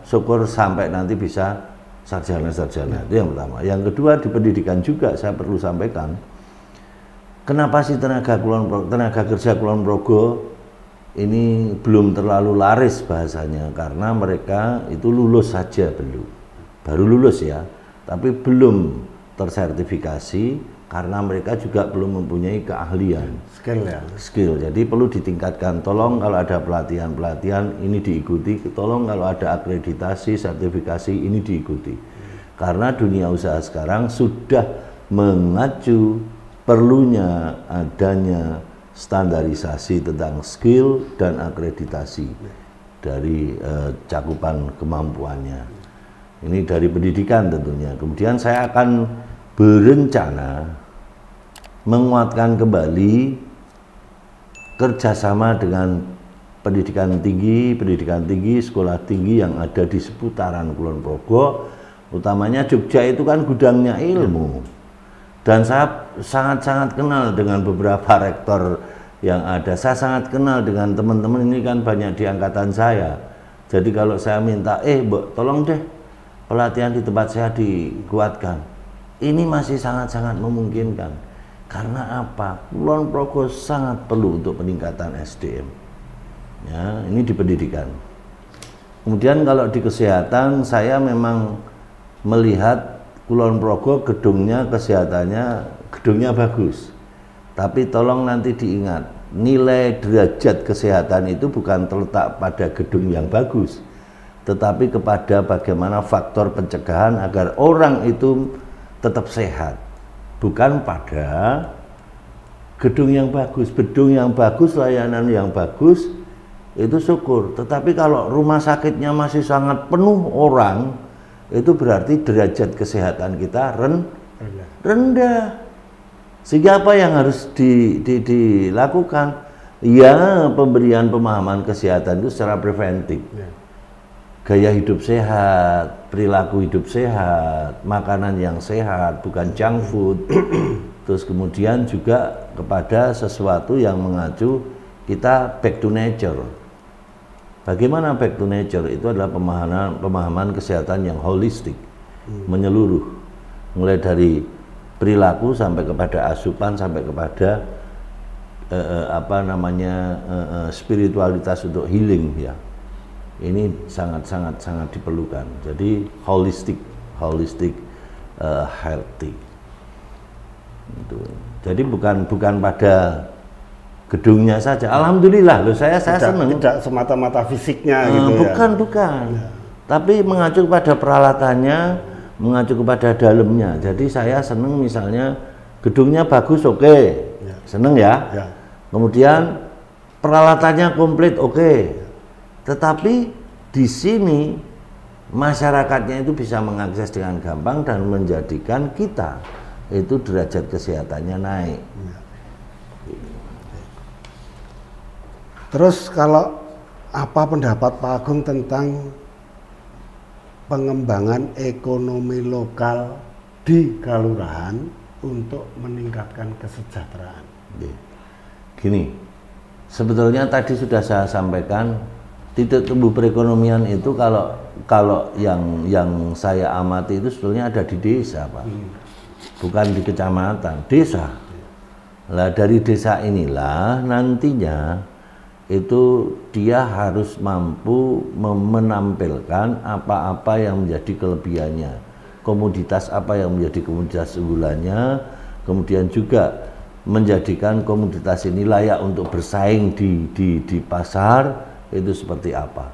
syukur sampai nanti bisa sarjana-sarjana. Itu yang pertama. Yang kedua, di pendidikan juga saya perlu sampaikan, kenapa sih tenaga kerja Kulon Progo ini belum terlalu laris bahasanya, karena mereka itu lulus saja baru lulus ya, tapi belum tersertifikasi. Karena mereka juga belum mempunyai keahlian, skill. Jadi perlu ditingkatkan. Tolong kalau ada pelatihan ini diikuti. Tolong kalau ada akreditasi, sertifikasi ini diikuti. Karena dunia usaha sekarang sudah mengacu perlunya adanya standarisasi tentang skill dan akreditasi dari cakupan kemampuannya. Ini dari pendidikan tentunya. Kemudian saya akan berencana menguatkan kembali kerjasama dengan pendidikan tinggi, sekolah tinggi yang ada di seputaran Kulon Progo Utamanya Jogja itu kan gudangnya ilmu. Dan saya sangat-sangat kenal dengan beberapa rektor yang ada. Saya sangat kenal dengan teman-teman ini kan banyak di angkatan saya. Jadi kalau saya minta, Mbok, tolong deh pelatihan di tempat saya dikuatkan. Ini masih sangat-sangat memungkinkan. Karena apa? Kulon Progo sangat perlu untuk peningkatan SDM. Ya, ini di pendidikan. Kemudian kalau di kesehatan, saya memang melihat Kulon Progo gedungnya, kesehatannya, gedungnya bagus. Tapi tolong nanti diingat, nilai derajat kesehatan itu bukan terletak pada gedung yang bagus, tetapi kepada bagaimana faktor pencegahan agar orang itu tetap sehat. Bukan pada gedung yang bagus, layanan yang bagus, itu syukur. Tetapi kalau rumah sakitnya masih sangat penuh orang, itu berarti derajat kesehatan kita rendah. Sehingga apa yang harus dilakukan? Ya, pemberian pemahaman kesehatan itu secara preventif. Gaya hidup sehat, perilaku hidup sehat, makanan yang sehat, bukan junk food. Terus kemudian juga kepada sesuatu yang mengacu kita back to nature. Bagaimana back to nature? Itu adalah pemahaman kesehatan yang holistik, menyeluruh, mulai dari perilaku sampai kepada asupan sampai kepada spiritualitas untuk healing ya. Ini sangat diperlukan. Jadi holistic healthy. Itu. Jadi bukan pada gedungnya saja. Alhamdulillah loh, saya senang. Tidak semata-mata fisiknya gitu bukan. Ya. Tapi mengacu kepada peralatannya, mengacu kepada dalamnya. Jadi saya senang misalnya gedungnya bagus, oke. Ya. Senang ya. Kemudian peralatannya komplit, oke. Tetapi di sini masyarakatnya itu bisa mengakses dengan gampang dan menjadikan kita itu derajat kesehatannya naik. Terus kalau apa pendapat Pak Agung tentang pengembangan ekonomi lokal di kelurahan untuk meningkatkan kesejahteraan? Gini, sebetulnya tadi sudah saya sampaikan, titik tumbuh perekonomian itu kalau yang saya amati itu sebetulnya ada di desa, Pak. Bukan di kecamatan, desa. Lah dari desa inilah nantinya itu dia harus mampu menampilkan apa-apa yang menjadi kelebihannya, komoditas apa yang menjadi komoditas unggulannya, kemudian juga menjadikan komoditas ini layak untuk bersaing di pasar. Itu seperti apa.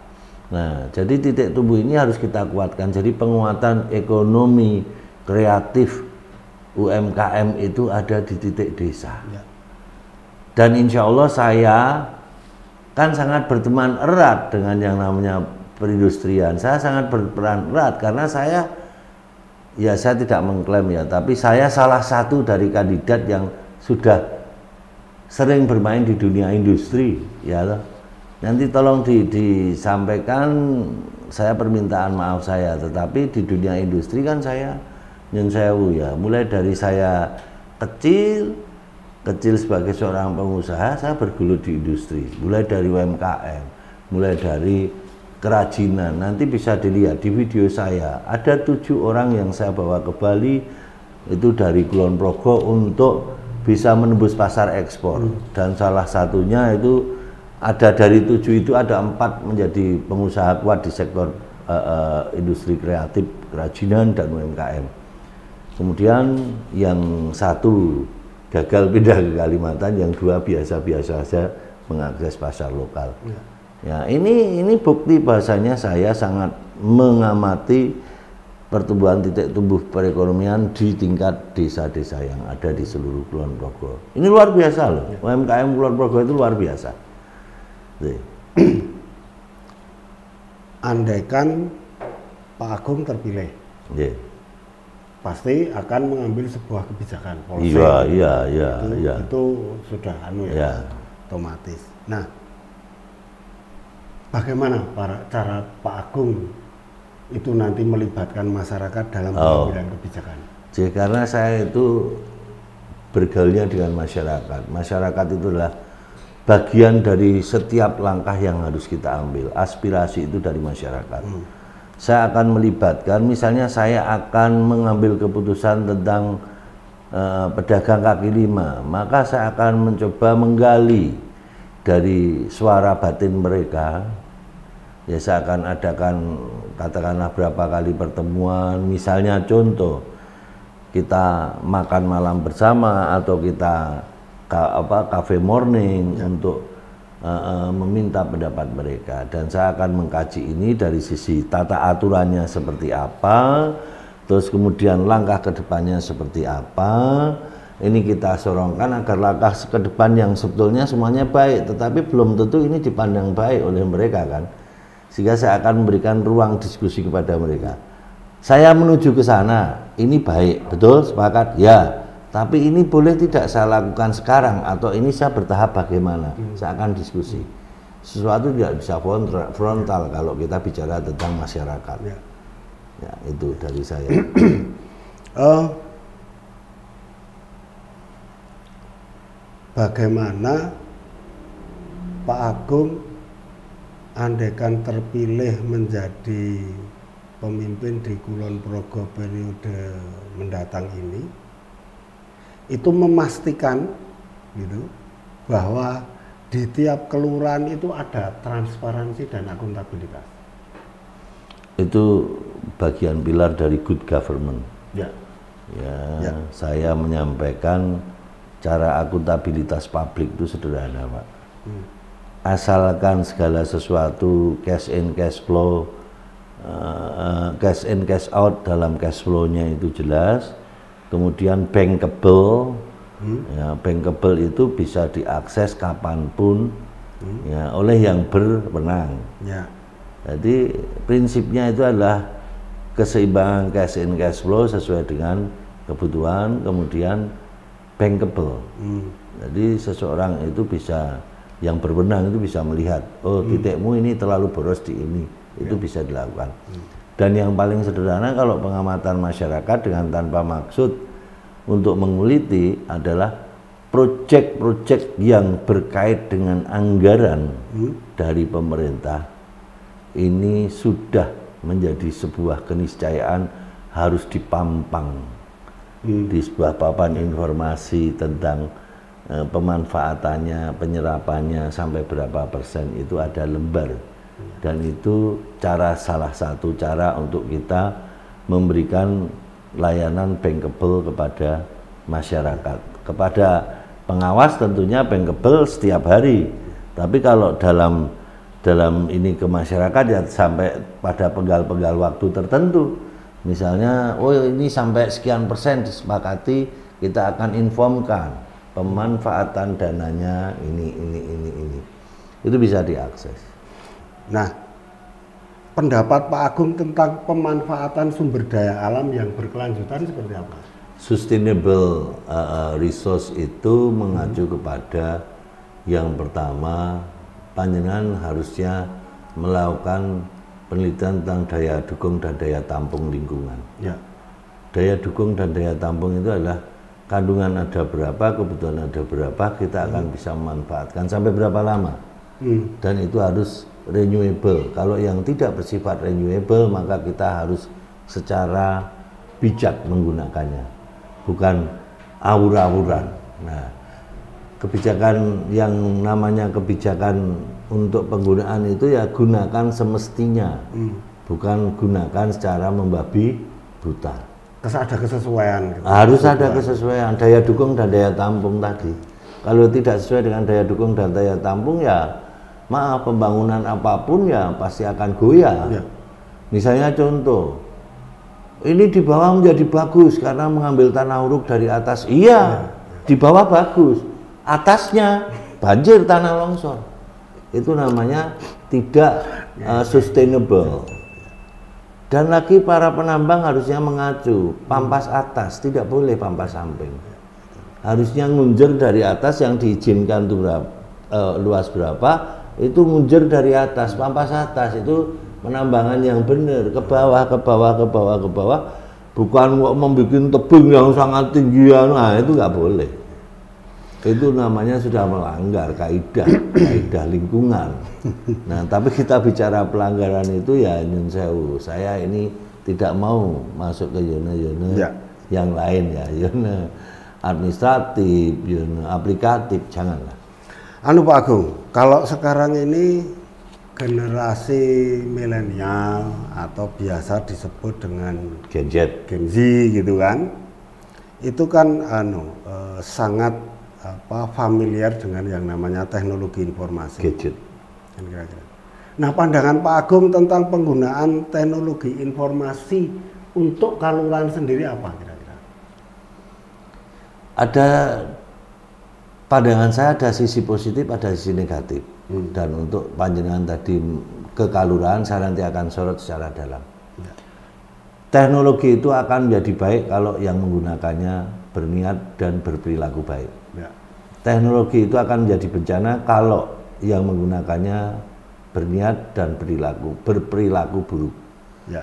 Nah, jadi titik tumbuh ini harus kita kuatkan. Jadi penguatan ekonomi kreatif UMKM itu ada di titik desa. Dan insya Allah saya kan sangat berteman erat dengan yang namanya perindustrian. Saya sangat berperan erat karena saya tidak mengklaim ya, tapi saya salah satu dari kandidat yang sudah sering bermain di dunia industri ya loh. Nanti tolong disampaikan saya permintaan maaf saya, tetapi di dunia industri kan saya nyun sewu ya, mulai dari saya kecil sebagai seorang pengusaha, saya bergelut di industri, mulai dari UMKM, mulai dari kerajinan. Nanti bisa dilihat di video saya, ada 7 orang yang saya bawa ke Bali itu dari Kulon Progo untuk bisa menembus pasar ekspor. Dan salah satunya itu ada dari 7 itu ada 4 menjadi pengusaha kuat di sektor industri kreatif, kerajinan dan UMKM. Kemudian yang 1 gagal pindah ke Kalimantan, yang 2 biasa-biasa saja mengakses pasar lokal. Ya, ini bukti bahasanya saya sangat mengamati pertumbuhan titik tumbuh perekonomian di tingkat desa-desa yang ada di seluruh Kulon Progo. Ini luar biasa loh. UMKM Kulon Progo itu luar biasa. Andaikan Pak Agung terpilih, pasti akan mengambil sebuah kebijakan policy. Itu sudah otomatis. Nah, bagaimana cara Pak Agung itu nanti melibatkan masyarakat dalam pengambilan kebijakan? Jadi karena saya itu bergaulnya dengan masyarakat. Masyarakat itu adalah bagian dari setiap langkah yang harus kita ambil. Aspirasi itu dari masyarakat. Saya akan melibatkan, misalnya saya akan mengambil keputusan tentang pedagang kaki lima, maka saya akan mencoba menggali dari suara batin mereka. Ya, saya akan adakan katakanlah berapa kali pertemuan, misalnya contoh kita makan malam bersama atau kita cafe morning untuk meminta pendapat mereka, dan saya akan mengkaji ini dari sisi tata aturannya seperti apa, terus kemudian langkah kedepannya seperti apa. Ini kita sorongkan agar langkah ke depan yang sebetulnya semuanya baik, tetapi belum tentu ini dipandang baik oleh mereka kan, sehingga saya akan memberikan ruang diskusi kepada mereka. Saya menuju ke sana, ini baik, betul, sepakat? Ya. Tapi ini boleh tidak saya lakukan sekarang, atau ini saya bertahap bagaimana? Saya akan diskusi. Sesuatu tidak bisa frontal kalau kita bicara tentang masyarakat. Ya, itu dari saya. Bagaimana Pak Agung andaikan terpilih menjadi pemimpin di Kulon Progo periode mendatang ini, itu memastikan gitu bahwa di tiap kelurahan itu ada transparansi dan akuntabilitas. Itu bagian pilar dari good government. Ya. Ya. Saya menyampaikan cara akuntabilitas publik itu sederhana, Pak. Asalkan segala sesuatu cash in cash flow, cash in cash out dalam cash flow-nya itu jelas. Kemudian bankable, ya, bankable itu bisa diakses kapanpun, ya, oleh yang berwenang. Ya. Jadi prinsipnya itu adalah keseimbangan cash in cash flow sesuai dengan kebutuhan, kemudian bankable. Jadi seseorang itu bisa, yang berwenang itu bisa melihat, oh titikmu ini terlalu boros di ini, itu bisa dilakukan. Dan yang paling sederhana kalau pengamatan masyarakat dengan tanpa maksud untuk menguliti adalah proyek-proyek yang berkait dengan anggaran dari pemerintah ini sudah menjadi sebuah keniscayaan harus dipampang di sebuah papan informasi tentang pemanfaatannya, penyerapannya sampai berapa persen, itu ada lembar. Dan itu salah satu cara untuk kita memberikan layanan bankable kepada masyarakat. Kepada pengawas tentunya bankable setiap hari. Tapi kalau dalam ini ke masyarakat ya sampai pada penggal-penggal waktu tertentu. Misalnya, oh ini sampai sekian persen disepakati, kita akan informkan pemanfaatan dananya ini. Itu bisa diakses. Nah, pendapat Pak Agung tentang pemanfaatan sumber daya alam yang berkelanjutan seperti apa? Sustainable resource itu mengacu kepada yang pertama, panjenengan harusnya melakukan penelitian tentang daya dukung dan daya tampung lingkungan. Ya. Daya dukung dan daya tampung itu adalah kandungan ada berapa, kebutuhan ada berapa, kita akan bisa memanfaatkan sampai berapa lama. Dan itu harus renewable. Kalau yang tidak bersifat renewable, maka kita harus secara bijak menggunakannya, bukan awur-awuran. Nah, kebijakan yang namanya kebijakan untuk penggunaan itu ya gunakan semestinya, bukan gunakan secara membabi buta. Ada kesesuaian. Gitu. Harus ada kesesuaian, daya dukung dan daya tampung tadi. Kalau tidak sesuai dengan daya dukung dan daya tampung ya maaf, pembangunan apapun ya pasti akan goyah. Ya. Misalnya contoh, ini di bawah menjadi bagus karena mengambil tanah uruk dari atas. Iya, di bawah bagus, atasnya banjir tanah longsor. Itu namanya tidak sustainable. Dan lagi para penambang harusnya mengacu pampas atas, tidak boleh pampas samping. Harusnya ngunjer dari atas yang diizinkan itu luas berapa, itu ngunjer dari atas, pampas atas itu penambangan yang benar, ke bawah, bukan kok membuat tebing yang sangat tinggi, nah itu nggak boleh. Itu namanya sudah melanggar kaidah lingkungan. Nah, tapi kita bicara pelanggaran itu ya nyun sewu. Saya ini tidak mau masuk ke zona-zona yang lain ya, zona administratif, zona aplikatif, janganlah. Anu Pak Agung, kalau sekarang ini generasi milenial atau biasa disebut dengan Gen Z, gitu kan, itu kan sangat familiar dengan yang namanya teknologi informasi. Gadget. Kira-kira. Nah, pandangan Pak Agung tentang penggunaan teknologi informasi untuk Kaluran sendiri apa kira-kira? Ada pandangan saya, ada sisi positif, ada sisi negatif. Dan untuk panjenengan tadi ke Kaluran, saya nanti akan sorot secara dalam. Ya. Teknologi itu akan menjadi baik kalau yang menggunakannya berniat dan berperilaku baik. Ya. Teknologi itu akan menjadi bencana kalau yang menggunakannya berniat dan berperilaku buruk. Ya.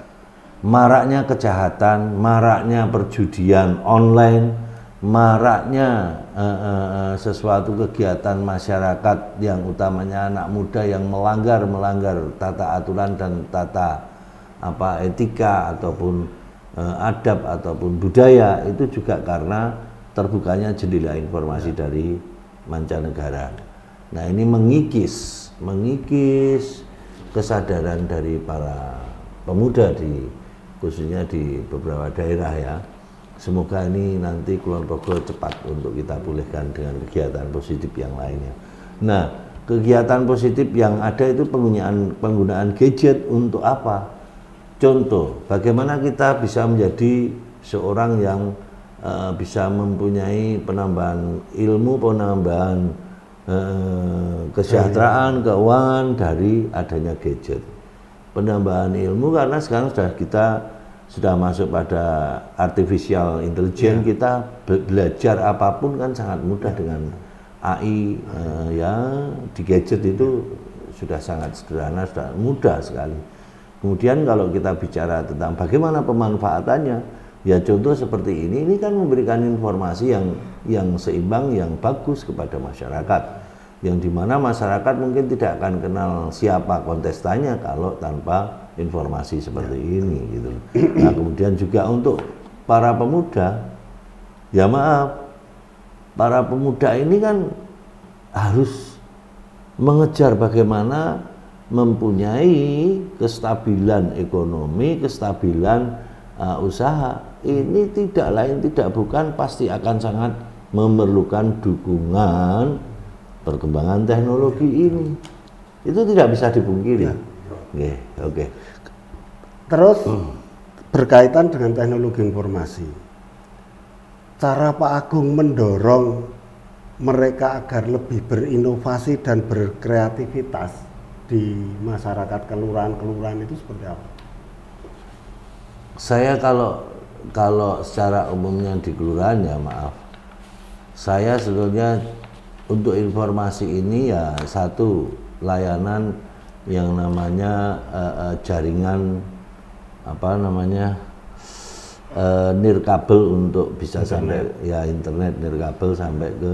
Maraknya kejahatan, maraknya perjudian online, maraknya sesuatu kegiatan masyarakat yang utamanya anak muda yang melanggar tata aturan dan tata etika ataupun adab ataupun budaya, itu juga karena terbukanya jendela informasi dari mancanegara. Nah, ini mengikis kesadaran dari para pemuda khususnya di beberapa daerah ya. Semoga ini nanti Kulon Progo cepat untuk kita pulihkan dengan kegiatan positif yang lainnya. Nah, kegiatan positif yang ada itu penggunaan gadget untuk apa? Contoh, bagaimana kita bisa menjadi seorang yang bisa mempunyai penambahan ilmu, penambahan kesejahteraan, keuangan dari adanya gadget. Penambahan ilmu karena sekarang sudah masuk pada artificial intelligence, kita belajar apapun kan sangat mudah dengan AI, di gadget itu sudah sangat sederhana, sudah mudah sekali. Kemudian kalau kita bicara tentang bagaimana pemanfaatannya, ya contoh seperti ini kan memberikan informasi yang seimbang, yang bagus kepada masyarakat, yang dimana masyarakat mungkin tidak akan kenal siapa kontestannya kalau tanpa informasi seperti ini gitu. Nah, kemudian juga untuk para pemuda, ya maaf, para pemuda ini kan harus mengejar bagaimana mempunyai kestabilan ekonomi, kestabilan usaha. Ini tidak lain tidak bukan pasti akan sangat memerlukan dukungan perkembangan teknologi ini. Itu tidak bisa dipungkiri. Oke. Terus berkaitan dengan teknologi informasi, cara Pak Agung mendorong mereka agar lebih berinovasi dan berkreativitas di masyarakat kelurahan itu seperti apa? Saya kalau secara umumnya di kelurahan ya maaf, saya sebetulnya untuk informasi ini ya satu, layanan yang namanya jaringan nirkabel untuk bisa sampai ya internet nirkabel sampai ke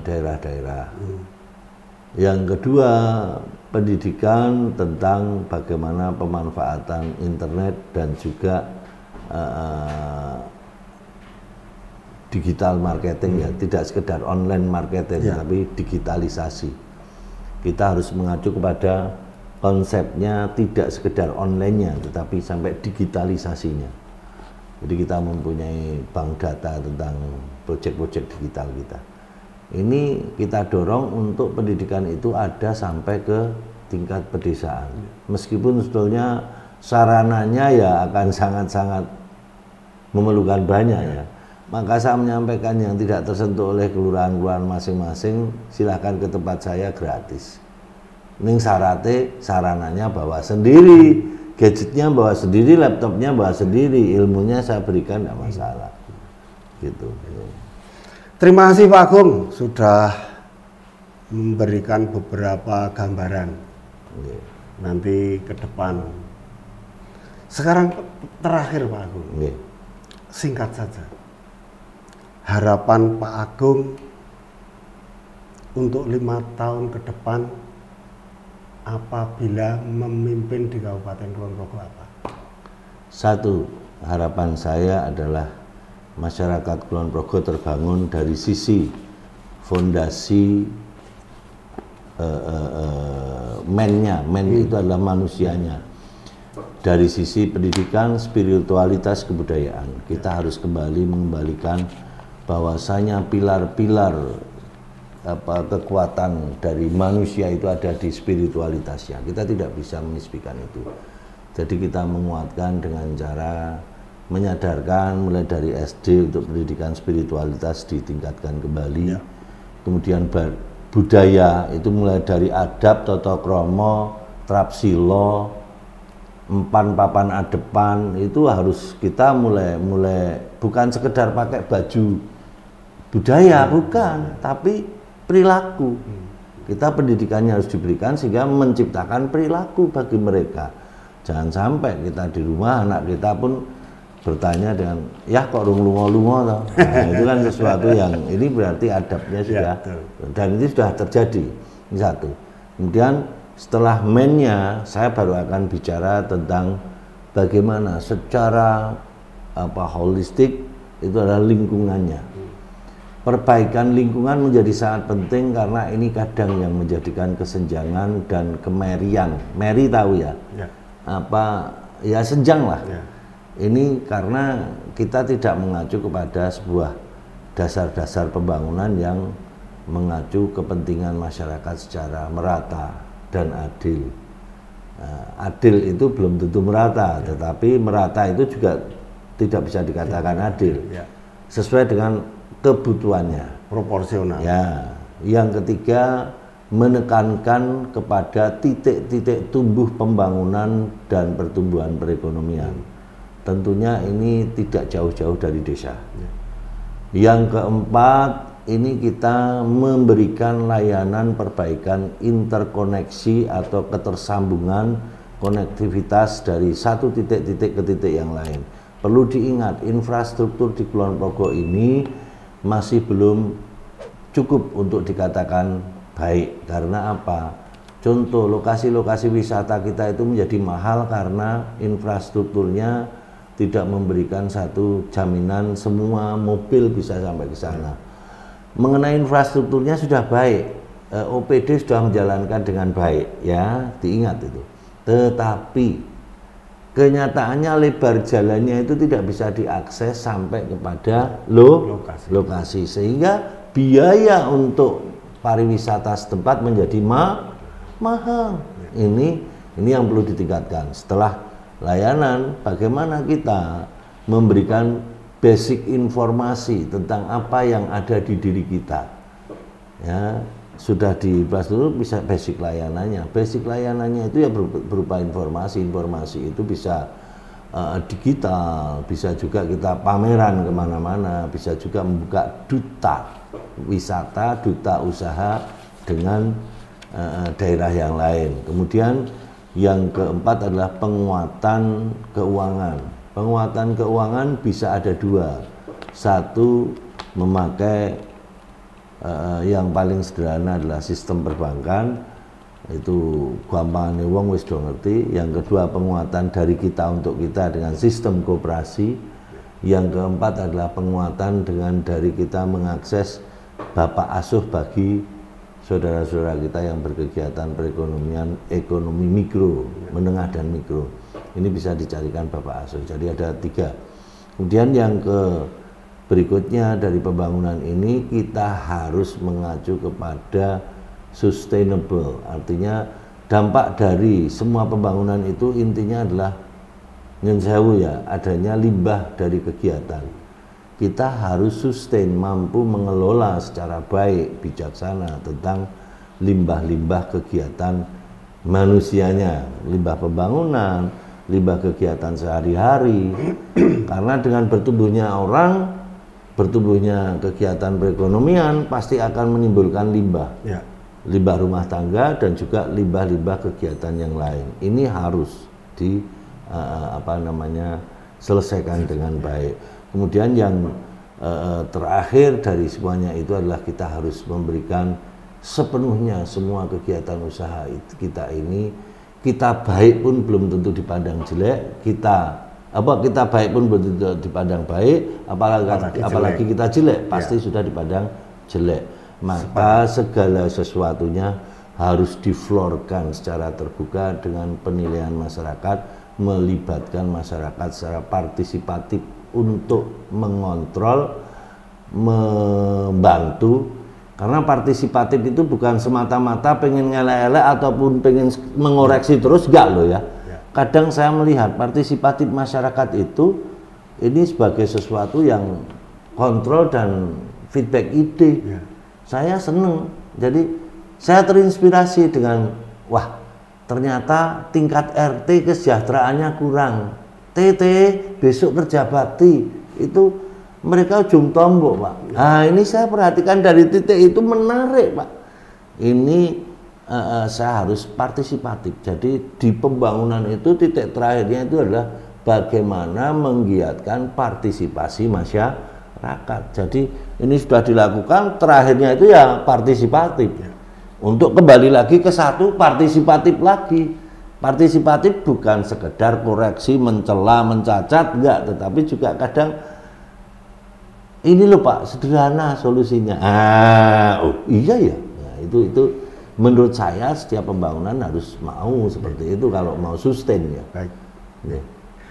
daerah-daerah. Yang kedua, pendidikan tentang bagaimana pemanfaatan internet dan juga digital marketing ya, tidak sekedar online marketing tapi digitalisasi. Kita harus mengacu kepada konsepnya tidak sekedar online-nya tetapi sampai digitalisasinya. Jadi kita mempunyai bank data tentang proyek-proyek digital kita. Ini kita dorong untuk pendidikan itu ada sampai ke tingkat pedesaan. Meskipun sebetulnya sarananya ya akan sangat-sangat memerlukan banyak ya. Maka saya menyampaikan yang tidak tersentuh oleh kelurahan-kelurahan masing-masing, silahkan ke tempat saya gratis. Ning sarananya bawa sendiri, gadgetnya bawa sendiri, laptopnya bawa sendiri, ilmunya saya berikan tidak masalah. Gitu. Terima kasih Pak Agung sudah memberikan beberapa gambaran nanti ke depan. Sekarang terakhir Pak Agung, singkat saja, harapan Pak Agung untuk 5 tahun ke depan apabila memimpin di Kabupaten Kulon Progo apa? Satu, harapan saya adalah masyarakat Kulon Progo terbangun dari sisi fondasi men itu adalah manusianya. Dari sisi pendidikan, spiritualitas, kebudayaan, kita harus kembali mengembalikan bahwasanya pilar-pilar kekuatan dari manusia itu ada di spiritualitasnya. Kita tidak bisa menisbikan itu. Jadi kita menguatkan dengan cara menyadarkan mulai dari SD untuk pendidikan spiritualitas ditingkatkan kembali. Kemudian budaya itu mulai dari adab, tata krama, trapsilo, empan papan adepan itu harus kita mulai bukan sekedar pakai baju budaya, bukan, tapi perilaku. Kita pendidikannya harus diberikan sehingga menciptakan perilaku bagi mereka. Jangan sampai kita di rumah anak kita pun bertanya dengan ya kok lungo-lungo toh. Nah, itu kan sesuatu yang ini berarti adabnya sudah dan itu sudah terjadi. Ini satu. Kemudian setelah mennya saya baru akan bicara tentang bagaimana secara holistik itu adalah lingkungannya. Perbaikan lingkungan menjadi sangat penting karena ini kadang yang menjadikan kesenjangan dan kemerian. Meri tahu ya? Senjang lah. Ini karena kita tidak mengacu kepada sebuah dasar-dasar pembangunan yang mengacu kepentingan masyarakat secara merata dan adil. Adil itu belum tentu merata, tetapi merata itu juga tidak bisa dikatakan adil. Sesuai dengan kebutuhannya. Proporsional. Ya. Yang ketiga, menekankan kepada titik-titik tumbuh pembangunan dan pertumbuhan perekonomian. Tentunya ini tidak jauh-jauh dari desa. Yang keempat, ini kita memberikan layanan perbaikan interkoneksi atau ketersambungan konektivitas dari satu titik-titik ke titik yang lain. Perlu diingat, infrastruktur di Kulon Progo ini masih belum cukup untuk dikatakan baik. Karena apa? Contoh, lokasi-lokasi wisata kita itu menjadi mahal karena infrastrukturnya tidak memberikan satu jaminan semua mobil bisa sampai ke sana. Mengenai infrastrukturnya sudah baik, OPD sudah menjalankan dengan baik, ya diingat itu. Tetapi kenyataannya lebar jalannya itu tidak bisa diakses sampai kepada lokasi, sehingga biaya untuk pariwisata setempat menjadi mahal. Ini yang perlu ditingkatkan. Setelah layanan, bagaimana kita memberikan basic informasi tentang apa yang ada di diri kita. Ya, sudah dibahas dulu bisa basic layanannya. Basic layanannya itu ya berupa informasi. Informasi itu bisa digital, bisa juga kita pameran kemana-mana, bisa juga membuka duta wisata, duta usaha dengan daerah yang lain. Kemudian yang keempat adalah penguatan keuangan. Penguatan keuangan bisa ada dua. Satu, memakai yang paling sederhana adalah sistem perbankan. Itu gampangane wong wis do ngerti. Yang kedua, penguatan dari kita untuk kita dengan sistem koperasi. Yang keempat adalah penguatan dengan dari kita mengakses bapak asuh bagi saudara-saudara kita yang berkegiatan perekonomian, ekonomi mikro, menengah dan mikro. Ini bisa dicarikan bapak asuh. Jadi ada 3. Kemudian yang berikutnya dari pembangunan ini kita harus mengacu kepada sustainable. Artinya dampak dari semua pembangunan itu intinya adalah nyun sewu ya, adanya limbah dari kegiatan. Kita harus sustain, mampu mengelola secara baik, bijaksana tentang limbah-limbah kegiatan manusianya, limbah pembangunan, limbah kegiatan sehari-hari. Karena dengan bertumbuhnya orang, bertumbuhnya kegiatan perekonomian pasti akan menimbulkan limbah. limbah rumah tangga dan juga limbah-limbah kegiatan yang lain. Ini harus selesaikan dengan baik. Kemudian yang terakhir dari semuanya itu adalah kita harus memberikan sepenuhnya semua kegiatan usaha kita ini. Kita baik pun belum tentu dipandang jelek, kita baik pun belum tentu dipandang baik, apalagi kita jelek pasti sudah dipandang jelek. Maka segala sesuatunya harus diflorkan secara terbuka dengan penilaian masyarakat, melibatkan masyarakat secara partisipatif untuk mengontrol, membantu. Karena partisipatif itu bukan semata-mata pengen ngelek-elek ataupun pengen mengoreksi terus, enggak loh ya. Kadang saya melihat partisipatif masyarakat itu ini sebagai sesuatu yang kontrol dan feedback ide. Saya seneng, jadi saya terinspirasi dengan wah ternyata tingkat RT kesejahteraannya kurang, TT besok kerja bakti itu mereka ujung tombok Pak. Nah ini saya perhatikan dari titik itu menarik Pak. Ini saya harus partisipatif. Jadi di pembangunan itu titik terakhirnya itu adalah bagaimana menggiatkan partisipasi masyarakat. Jadi ini sudah dilakukan, terakhirnya itu ya partisipatif. Untuk kembali lagi ke satu, partisipatif lagi. Partisipatif bukan sekedar koreksi, mencela, mencacat, enggak, tetapi juga kadang ini loh Pak, sederhana solusinya. Oh iya ya. Nah, itu menurut saya setiap pembangunan harus mau seperti itu kalau mau sustain ya. Baik.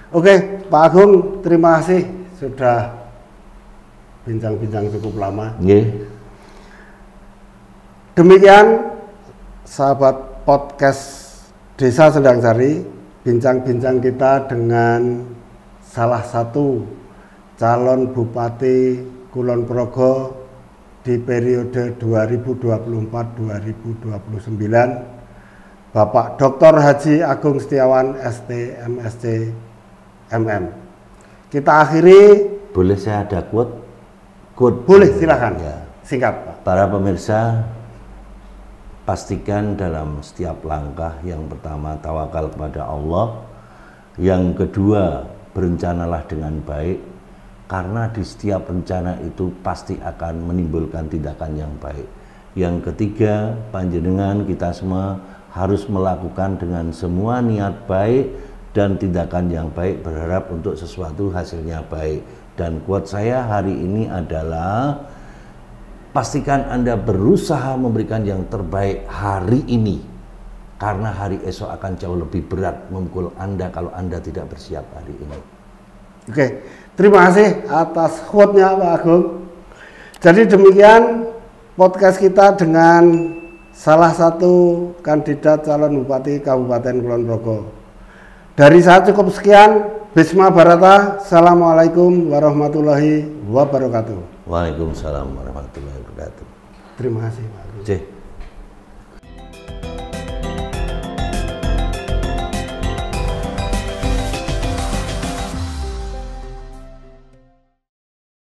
Oke, Pak Agung, terima kasih sudah bincang-bincang cukup lama. Demikian sahabat podcast Desa Sendang Sari, bincang-bincang kita dengan salah satu calon Bupati Kulon Progo di periode 2024-2029, Bapak Dr. Haji Agung Setiawan ST MSc MM. Kita akhiri. Boleh saya ada quote? Boleh, silakan. Ya. Singkat Pak. Para pemirsa, pastikan dalam setiap langkah, yang pertama tawakal kepada Allah, yang kedua berencanalah dengan baik, karena di setiap rencana itu pasti akan menimbulkan tindakan yang baik. Yang ketiga, panjenengan kita semua harus melakukan dengan semua niat baik dan tindakan yang baik, berharap untuk sesuatu hasilnya baik. Dan quote saya hari ini adalah, pastikan Anda berusaha memberikan yang terbaik hari ini, karena hari esok akan jauh lebih berat memukul Anda kalau Anda tidak bersiap hari ini. Oke, terima kasih atas quote-nya Pak Agung. Jadi demikian podcast kita dengan salah satu kandidat calon Bupati Kabupaten Kulon Progo. Dari saya cukup sekian. Bisma Barata. Assalamualaikum warahmatullahi wabarakatuh. Waalaikumsalam warahmatullahi wabarakatuh. Terima kasih Pak Agung.